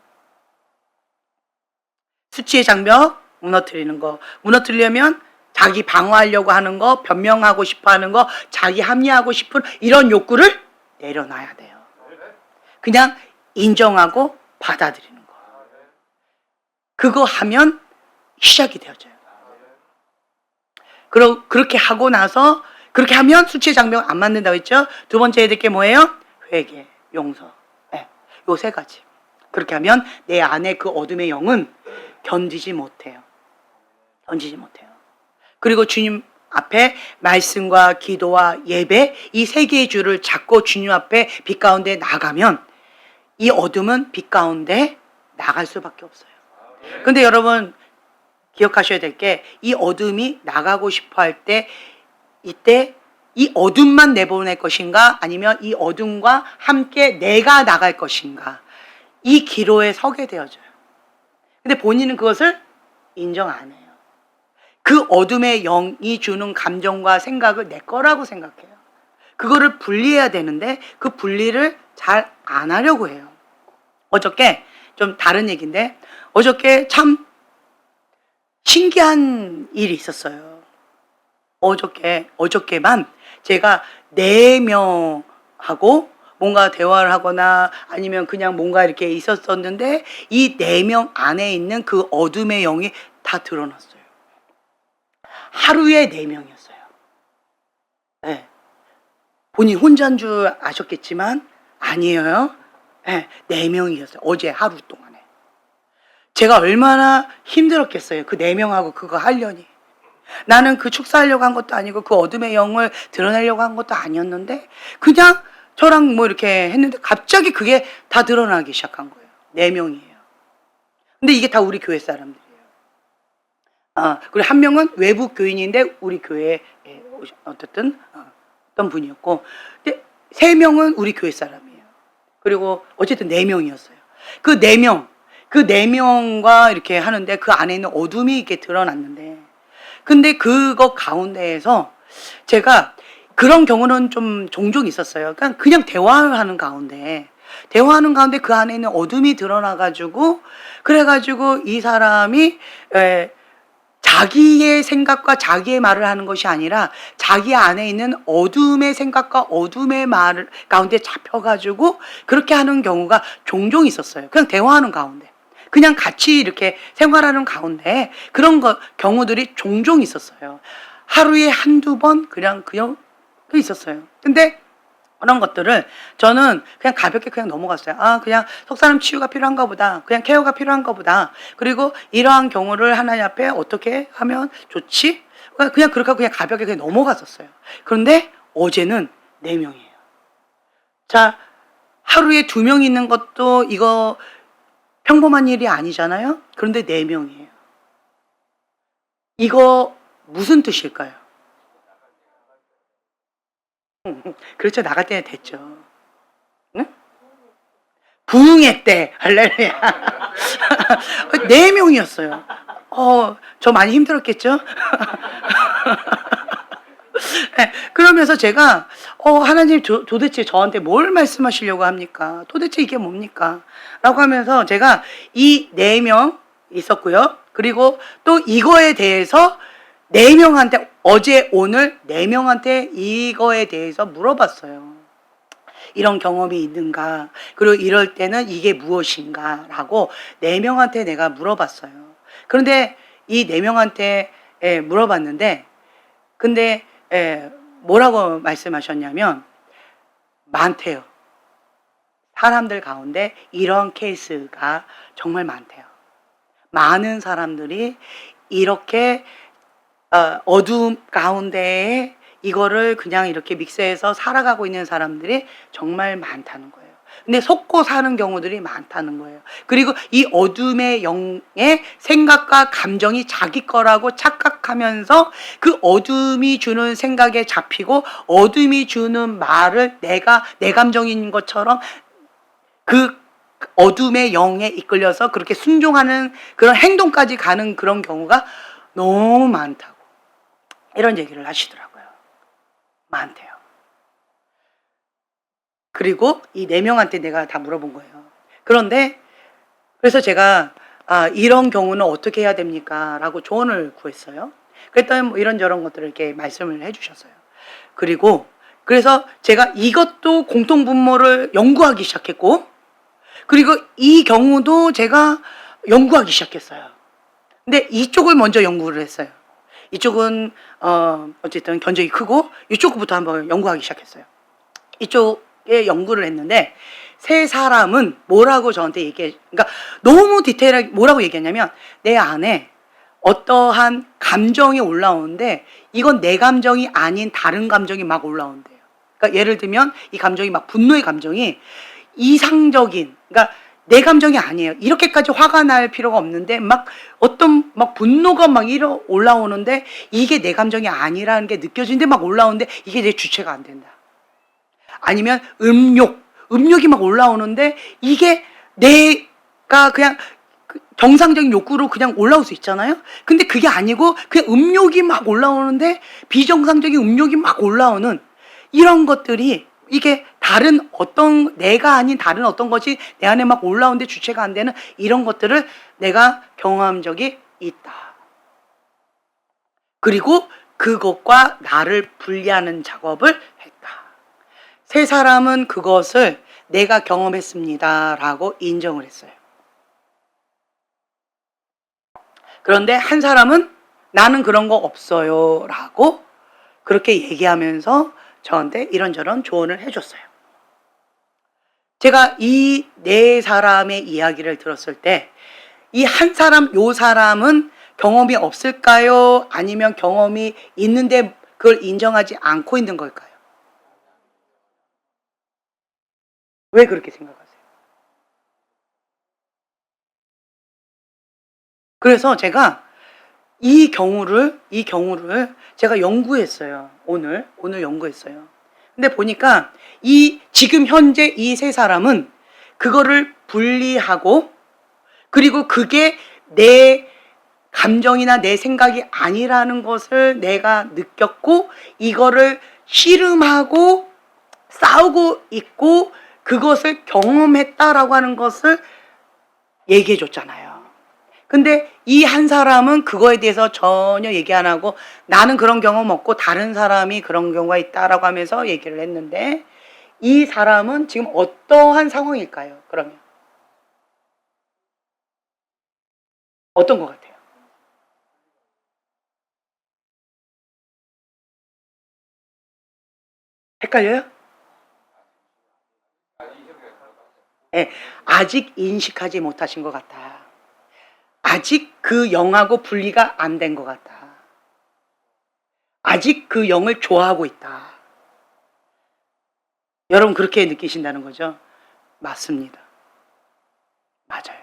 수치의 장벽 무너뜨리는 거. 무너뜨리려면 자기 방어하려고 하는 거, 변명하고 싶어 하는 거, 자기 합리하고 싶은 이런 욕구를 내려놔야 돼요. 그냥 인정하고 받아들이는 거. 그거 하면 시작이 되어져요. 그렇게 하고 나서 그렇게 하면 수치의 장벽 안 만든다고 했죠. 두 번째 해야 될 게 뭐예요? 회개, 용서. 네, 요 세 가지. 그렇게 하면 내 안에 그 어둠의 영은 견디지 못해요. 견디지 못해요. 그리고 주님 앞에 말씀과 기도와 예배 이 세 개의 줄을 잡고 주님 앞에 빛 가운데 나가면 이 어둠은 빛 가운데 나갈 수밖에 없어요. 근데 여러분 기억하셔야 될 게 이 어둠이 나가고 싶어 할 때 이때 이 어둠만 내보낼 것인가 아니면 이 어둠과 함께 내가 나갈 것인가 이 기로에 서게 되어져요. 근데 본인은 그것을 인정 안 해요. 그 어둠의 영이 주는 감정과 생각을 내 거라고 생각해요. 그거를 분리해야 되는데 그 분리를 잘 안 하려고 해요. 어저께 좀 다른 얘기인데 어저께 참 신기한 일이 있었어요. 어저께만 제가 4명하고 뭔가 대화를 하거나 아니면 그냥 뭔가 이렇게 있었었는데 이 4명 안에 있는 그 어둠의 영이 다 드러났어요. 하루에 4명이었어요. 네. 본인 혼자인 줄 아셨겠지만 아니에요. 네, 4명이었어요. 어제 하루 동안에. 제가 얼마나 힘들었겠어요. 그 4명하고 그거 하려니. 나는 그 축사하려고 한 것도 아니고 그 어둠의 영을 드러내려고 한 것도 아니었는데 그냥 저랑 뭐 이렇게 했는데 갑자기 그게 다 드러나기 시작한 거예요. 4명이에요. 근데 이게 다 우리 교회 사람들이에요. 그리고 한 명은 외부 교인인데 우리 교회에 어쨌든 어떤 분이었고 근데 3명은 우리 교회 사람이에요. 그리고 어쨌든 4명이었어요. 그 4명과 이렇게 하는데 그 안에 있는 어둠이 이렇게 드러났는데 근데 그거 가운데에서 제가 그런 경우는 좀 종종 있었어요. 그냥 대화하는 가운데 그 안에 있는 어둠이 드러나가지고 그래가지고 이 사람이 자기의 생각과 자기의 말을 하는 것이 아니라 자기 안에 있는 어둠의 생각과 어둠의 말 가운데 잡혀가지고 그렇게 하는 경우가 종종 있었어요. 그냥 대화하는 가운데. 그냥 같이 이렇게 생활하는 가운데 그런 경우들이 종종 있었어요. 하루에 한두 번 그냥 있었어요. 근데 그런 것들을 저는 그냥 가볍게 그냥 넘어갔어요. 그냥 속사람 치유가 필요한가 보다. 그냥 케어가 필요한가 보다. 그리고 이러한 경우를 하나님 앞에 어떻게 하면 좋지? 그냥 그렇게 하고 그냥 가볍게 그냥 넘어갔었어요. 그런데 어제는 4명이에요. 자, 하루에 2명 있는 것도 이거 평범한 일이 아니잖아요. 그런데 4명이에요. 이거 무슨 뜻일까요? 그렇죠. 나갈 때 됐죠. 응? 부흥회 할렐루야. 4명이었어요. 저 많이 힘들었겠죠? 네, 그러면서 제가 하나님 도대체 저한테 뭘 말씀하시려고 합니까? 도대체 이게 뭡니까? 라고 하면서 제가 이 4명 있었고요. 그리고 또 이거에 대해서 4명한테 어제 오늘 4명한테 이거에 대해서 물어봤어요. 이런 경험이 있는가? 그리고 이럴 때는 이게 무엇인가? 라고 4명한테 내가 물어봤어요. 그런데 이 4명한테 물어봤는데 근데 뭐라고 말씀하셨냐면 많대요. 사람들 가운데 이런 케이스가 정말 많대요. 많은 사람들이 이렇게 어두움 가운데에 이거를 그냥 이렇게 믹스해서 살아가고 있는 사람들이 정말 많다는 거예요. 근데 속고 사는 경우들이 많다는 거예요. 그리고 이 어둠의 영의 생각과 감정이 자기 거라고 착각하면서 그 어둠이 주는 생각에 잡히고 어둠이 주는 말을 내가 내 감정인 것처럼 그 어둠의 영에 이끌려서 그렇게 순종하는 그런 행동까지 가는 그런 경우가 너무 많다고 이런 얘기를 하시더라고요. 많대요. 그리고 이 4명한테 내가 다 물어본 거예요. 그런데 그래서 제가 이런 경우는 어떻게 해야 됩니까? 라고 조언을 구했어요. 그랬더니 뭐 이런저런 것들을 이렇게 말씀을 해주셨어요. 그리고 그래서 제가 이것도 공통분모를 연구하기 시작했고, 그리고 이 경우도 제가 연구하기 시작했어요. 근데 이쪽을 먼저 연구를 했어요. 이쪽은 어쨌든 견적이 크고 이쪽부터 한번 연구하기 시작했어요. 이쪽에 연구를 했는데 세 사람은 뭐라고 저한테 그러니까 너무 디테일하게 뭐라고 얘기했냐면 내 안에 어떠한 감정이 올라오는데 이건 내 감정이 아닌 다른 감정이 막 올라온대요. 그러니까 예를 들면 이 감정이 막 분노의 감정이 이상적인, 그러니까 내 감정이 아니에요. 이렇게까지 화가 날 필요가 없는데 막 어떤 막 분노가 막 올라오는데 이게 내 감정이 아니라는 게 느껴지는데 막 올라오는데 이게 내 주체가 안 된다. 아니면 음욕이 막 올라오는데 이게 내가 그냥 정상적인 욕구로 그냥 올라올 수 있잖아요. 근데 그게 아니고 그냥 음욕이 막 올라오는데 비정상적인 음욕이 막 올라오는 이런 것들이 이게 다른 어떤 내가 아닌 다른 어떤 것이 내 안에 막 올라오는데 주체가 안 되는 이런 것들을 내가 경험한 적이 있다. 그리고 그것과 나를 분리하는 작업을 했다. 세 사람은 그것을 내가 경험했습니다 라고 인정을 했어요. 그런데 한 사람은 나는 그런 거 없어요 라고 그렇게 얘기하면서 저한테 이런저런 조언을 해줬어요. 제가 이 4사람의 이야기를 들었을 때 이 한 사람, 요 사람은 경험이 없을까요? 아니면 경험이 있는데 그걸 인정하지 않고 있는 걸까요? 왜 그렇게 생각하세요? 그래서 제가 이 경우를 제가 연구했어요. 오늘 연구했어요. 근데 보니까 지금 현재 이 세 사람은 그거를 분리하고 그리고 그게 내 감정이나 내 생각이 아니라는 것을 내가 느꼈고 이거를 씨름하고 싸우고 있고 그것을 경험했다라고 하는 것을 얘기해 줬잖아요. 근데 이 한 사람은 그거에 대해서 전혀 얘기 안 하고 나는 그런 경험 없고 다른 사람이 그런 경우가 있다라고 하면서 얘기를 했는데 이 사람은 지금 어떠한 상황일까요? 그러면 어떤 것 같아요? 헷갈려요? 네, 아직 인식하지 못하신 것 같아. 아직 그 영하고 분리가 안 된 것 같아. 아직 그 영을 좋아하고 있다. 여러분 그렇게 느끼신다는 거죠? 맞습니다. 맞아요.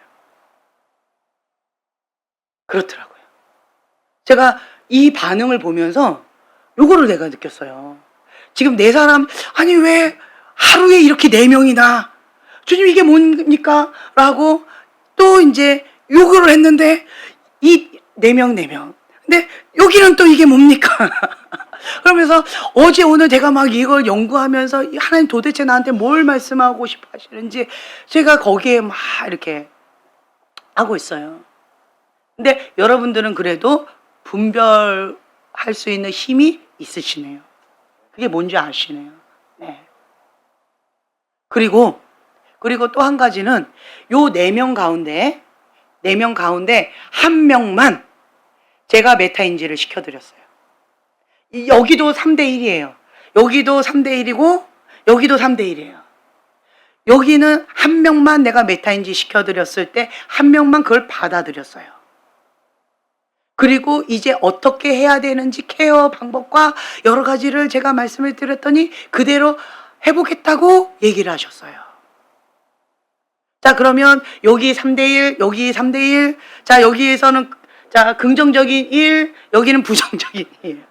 그렇더라고요. 제가 이 반응을 보면서 요거를 내가 느꼈어요. 지금 4사람, 아니 왜 하루에 이렇게 4명이나 주님 이게 뭡니까? 라고 또 이제 요구를 했는데 이 4명. 근데 여기는 또 이게 뭡니까? 그러면서 어제 오늘 제가 막 이걸 연구하면서 하나님 도대체 나한테 뭘 말씀하고 싶어 하시는지 제가 거기에 막 이렇게 하고 있어요. 근데 여러분들은 그래도 분별할 수 있는 힘이 있으시네요. 그게 뭔지 아시네요. 네. 그리고 또 한 가지는 요 4명 가운데 1명만 제가 메타인지를 시켜드렸어요. 여기도 3대1이에요. 여기도 3대1이고 여기도 3대1이에요. 여기는 1명만 내가 메타인지 시켜드렸을 때 1명만 그걸 받아들였어요. 그리고 이제 어떻게 해야 되는지 케어 방법과 여러 가지를 제가 말씀을 드렸더니 그대로 해보겠다고 얘기를 하셨어요. 자, 그러면 여기 3대1, 여기 3대1. 자, 여기에서는 자, 긍정적인 1, 여기는 부정적인 1.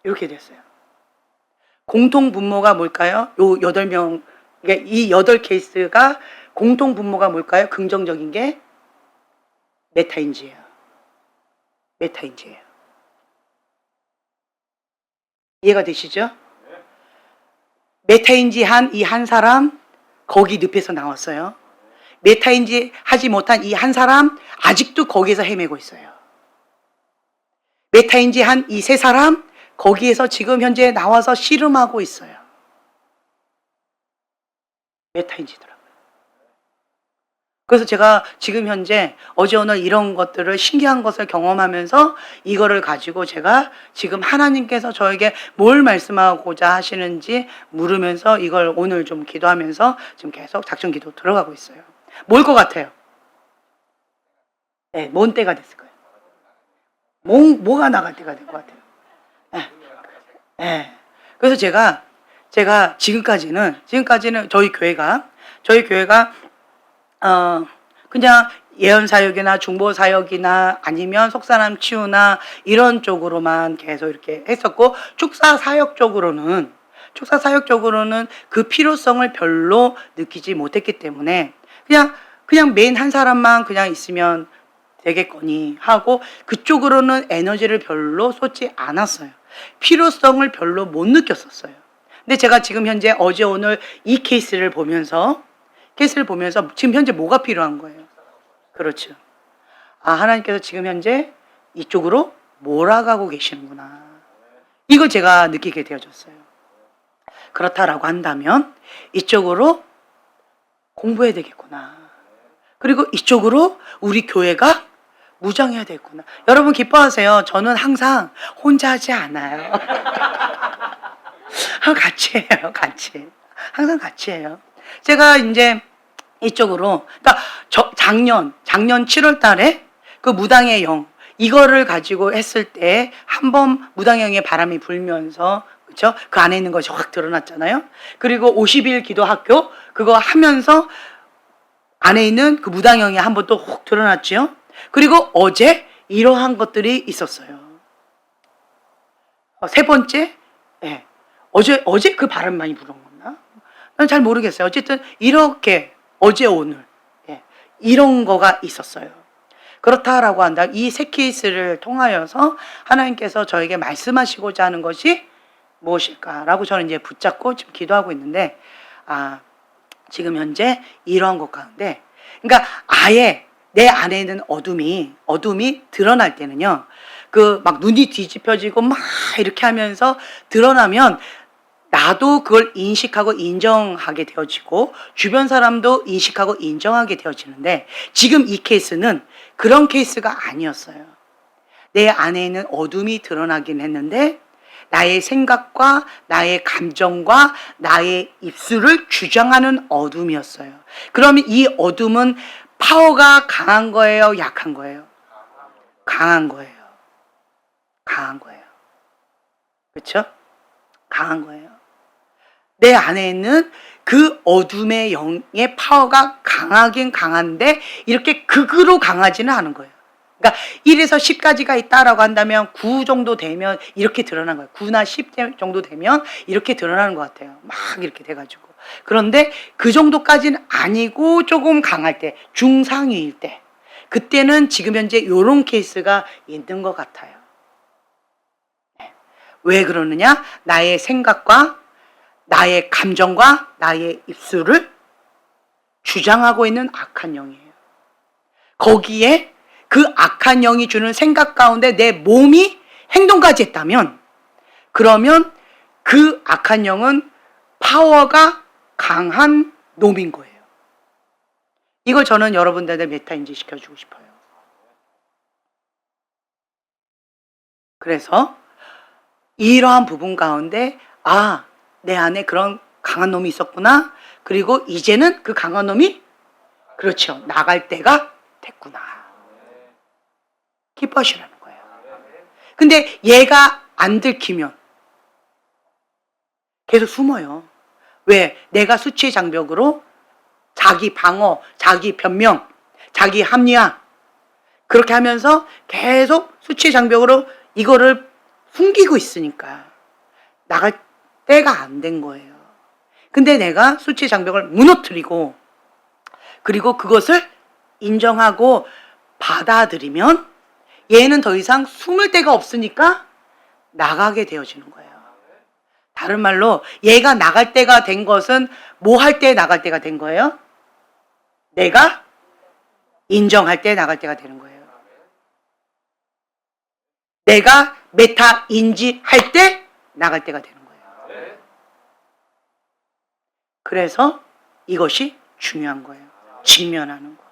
이렇게 됐어요. 공통 분모가 뭘까요? 요 8명, 그러니까 이 8케이스가 공통 분모가 뭘까요? 긍정적인 게 메타인지예요. 메타인지예요. 이해가 되시죠? 메타인지 한 이 한 사람, 거기 늪에서 나왔어요. 메타인지 하지 못한 이 한 사람, 아직도 거기에서 헤매고 있어요. 메타인지 한 이 세 사람, 거기에서 지금 현재 나와서 씨름하고 있어요. 메타인지더라고요. 그래서 제가 지금 현재 어제 오늘 이런 것들을 신기한 것을 경험하면서 이거를 가지고 제가 지금 하나님께서 저에게 뭘 말씀하고자 하시는지 물으면서 이걸 오늘 좀 기도하면서 지금 계속 작전 기도 들어가고 있어요. 뭘 것 같아요? 네, 뭔 때가 됐을 거예요? 뭐가 나갈 때가 될 것 같아요? 네. 네. 그래서 제가 지금까지는 저희 교회가 그냥 예언 사역이나 중보 사역이나 아니면 속사람 치유나 이런 쪽으로만 계속 이렇게 했었고, 축사 사역 쪽으로는 그 필요성을 별로 느끼지 못했기 때문에 그냥 메인 한 사람만 그냥 있으면 되겠거니 하고 그쪽으로는 에너지를 별로 쏟지 않았어요. 필요성을 별로 못 느꼈었어요. 근데 제가 지금 현재 어제 오늘 이 케이스를 보면서 지금 현재 뭐가 필요한 거예요? 그렇죠. 아, 하나님께서 지금 현재 이쪽으로 몰아가고 계시는구나. 이걸 제가 느끼게 되어졌어요. 그렇다라고 한다면 이쪽으로 공부해야 되겠구나. 그리고 이쪽으로 우리 교회가 무장해야 되겠구나. 여러분 기뻐하세요. 저는 항상 혼자 하지 않아요. 같이 해요. 항상 같이 해요. 제가 이제 이쪽으로, 그러니까 작년 7월 달에 그 무당의 영, 이거를 가지고 했을 때 한번 무당의 영의 바람이 불면서, 그렇죠? 그 안에 있는 것이 확 드러났잖아요. 그리고 50일 기도 학교, 그거 하면서 안에 있는 그 무당의 영이 한번 또 훅 드러났죠. 그리고 어제 이러한 것들이 있었어요. 세 번째, 네. 어제 그 바람 많이 불은 건가? 난 잘 모르겠어요. 어쨌든 이렇게 어제 오늘 이런 거가 있었어요. 그렇다라고 한다. 이 세 케이스를 통하여서 하나님께서 저에게 말씀하시고자 하는 것이 무엇일까라고 저는 이제 붙잡고 지금 기도하고 있는데, 지금 현재 이러한 것 가운데, 그러니까 아예 내 안에 있는 어둠이 드러날 때는요, 그 막 눈이 뒤집혀지고 막 이렇게 하면서 드러나면 나도 그걸 인식하고 인정하게 되어지고 주변 사람도 인식하고 인정하게 되어지는데, 지금 이 케이스는 그런 케이스가 아니었어요. 내 안에 있는 어둠이 드러나긴 했는데 나의 생각과 나의 감정과 나의 입술을 주장하는 어둠이었어요. 그러면 이 어둠은 파워가 강한 거예요? 약한 거예요? 강한 거예요. 그렇죠? 강한 거예요. 내 안에 있는 그 어둠의 영의 파워가 강하긴 강한데 이렇게 극으로 강하지는 않은 거예요. 그러니까 1에서 10까지가 있다라고 한다면 9 정도 되면 이렇게 드러난 거예요. 9나 10 정도 되면 이렇게 드러나는 것 같아요. 막 이렇게 돼가지고. 그런데 그 정도까지는 아니고 조금 강할 때, 중상위일 때, 그때는 지금 현재 이런 케이스가 있는 것 같아요. 왜 그러느냐? 나의 생각과 나의 감정과 나의 입술을 주장하고 있는 악한 영이에요. 거기에 그 악한 영이 주는 생각 가운데 내 몸이 행동까지 했다면, 그러면 그 악한 영은 파워가 강한 놈인 거예요. 이걸 저는 여러분들한테 메타인지 시켜주고 싶어요. 그래서 이러한 부분 가운데 내 안에 그런 강한 놈이 있었구나. 그리고 이제는 그 강한 놈이, 그렇죠, 나갈 때가 됐구나. 기뻐하시라는 거예요. 근데 얘가 안 들키면 계속 숨어요. 왜? 내가 수치의 장벽으로 자기 방어, 자기 변명, 자기 합리화 그렇게 하면서 계속 수치 장벽으로 이거를 숨기고 있으니까 나갈 때가 안 된 거예요. 근데 내가 수치 장벽을 무너뜨리고 그리고 그것을 인정하고 받아들이면 얘는 더 이상 숨을 데가 없으니까 나가게 되어지는 거예요. 다른 말로 얘가 나갈 때가 된 것은 뭐 할 때 나갈 때가 된 거예요? 내가 인정할 때 나갈 때가 되는 거예요. 내가 메타 인지할 때 나갈 때가 되는 거예요. 그래서 이것이 중요한 거예요. 직면하는 거.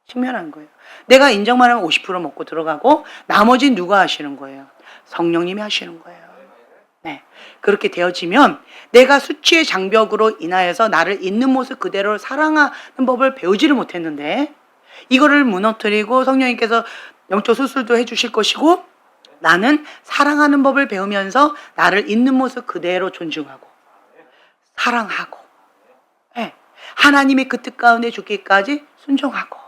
직면하는 거예요. 내가 인정만 하면 50% 먹고 들어가고 나머지는 누가 하시는 거예요? 성령님이 하시는 거예요. 네. 그렇게 되어지면 내가 수치의 장벽으로 인하여서 나를 있는 모습 그대로 사랑하는 법을 배우지를 못했는데 이거를 무너뜨리고 성령님께서 영적 수술도 해주실 것이고 나는 사랑하는 법을 배우면서 나를 있는 모습 그대로 존중하고 사랑하고 네. 하나님의 그 뜻 가운데 죽기까지 순종하고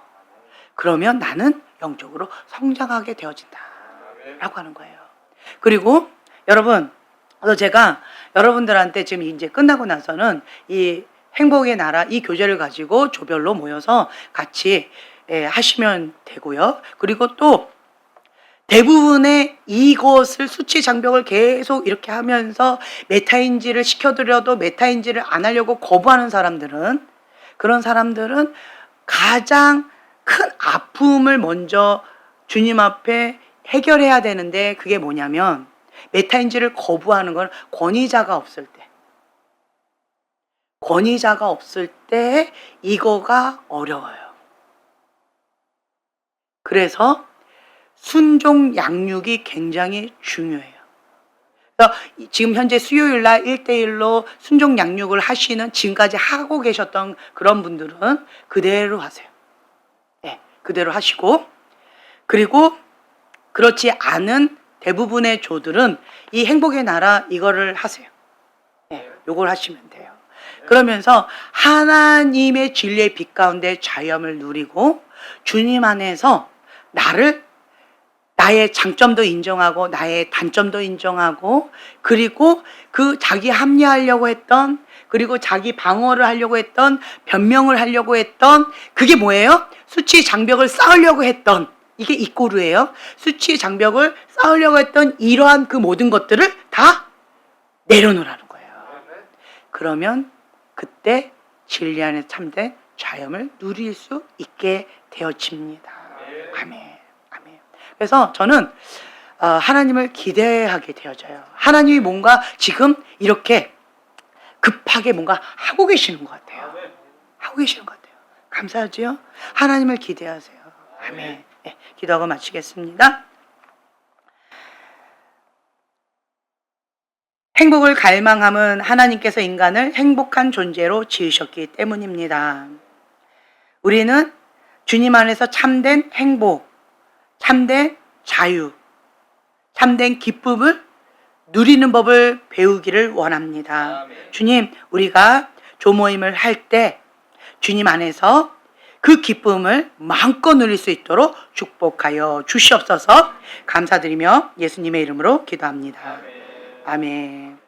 그러면 나는 영적으로 성장하게 되어진다 라고 하는 거예요. 그리고 여러분 그래서 제가 여러분들한테 지금 이제 끝나고 나서는 이 행복의 나라 이 교재를 가지고 조별로 모여서 같이 하시면 되고요. 그리고 또 대부분의 이것을 수치 장벽을 계속 이렇게 하면서 메타인지를 시켜드려도 메타인지를 안 하려고 거부하는 사람들은 그런 사람들은 가장 큰 아픔을 먼저 주님 앞에 해결해야 되는데 그게 뭐냐면 메타인지를 거부하는 건 권위자가 없을 때 권위자가 없을 때 이거가 어려워요. 그래서 순종 양육이 굉장히 중요해요. 그래서 지금 현재 수요일 날 1대1로 순종 양육을 하시는 지금까지 하고 계셨던 그런 분들은 그대로 하세요. 네, 그대로 하시고 그리고 그렇지 않은 대부분의 조들은 이 행복의 나라 이거를 하세요. 네, 요걸 하시면 돼요. 그러면서 하나님의 진리의 빛 가운데 자유함을 누리고 주님 안에서 나의 장점도 인정하고 나의 단점도 인정하고 그리고 그 자기 합리화하려고 했던 그리고 자기 방어를 하려고 했던 변명을 하려고 했던 그게 뭐예요? 수치 장벽을 쌓으려고 했던 이게 이꼬르예요. 수치의 장벽을 쌓으려고 했던 이러한 그 모든 것들을 다 내려놓으라는 거예요. 그러면 그때 진리 안에 참된 자유함을 누릴 수 있게 되어집니다. 아멘. 아멘. 그래서 저는 하나님을 기대하게 되어져요. 하나님이 뭔가 지금 이렇게 급하게 뭔가 하고 계시는 것 같아요. 하고 계시는 것 같아요. 감사하지요? 하나님을 기대하세요. 아멘. 네, 기도하고 마치겠습니다. 행복을 갈망함은 하나님께서 인간을 행복한 존재로 지으셨기 때문입니다. 우리는 주님 안에서 참된 행복, 참된 자유, 참된 기쁨을 누리는 법을 배우기를 원합니다. 주님, 우리가 조모임을 할 때 주님 안에서 그 기쁨을 마음껏 누릴 수 있도록 축복하여 주시옵소서. 감사드리며 예수님의 이름으로 기도합니다. 아멘.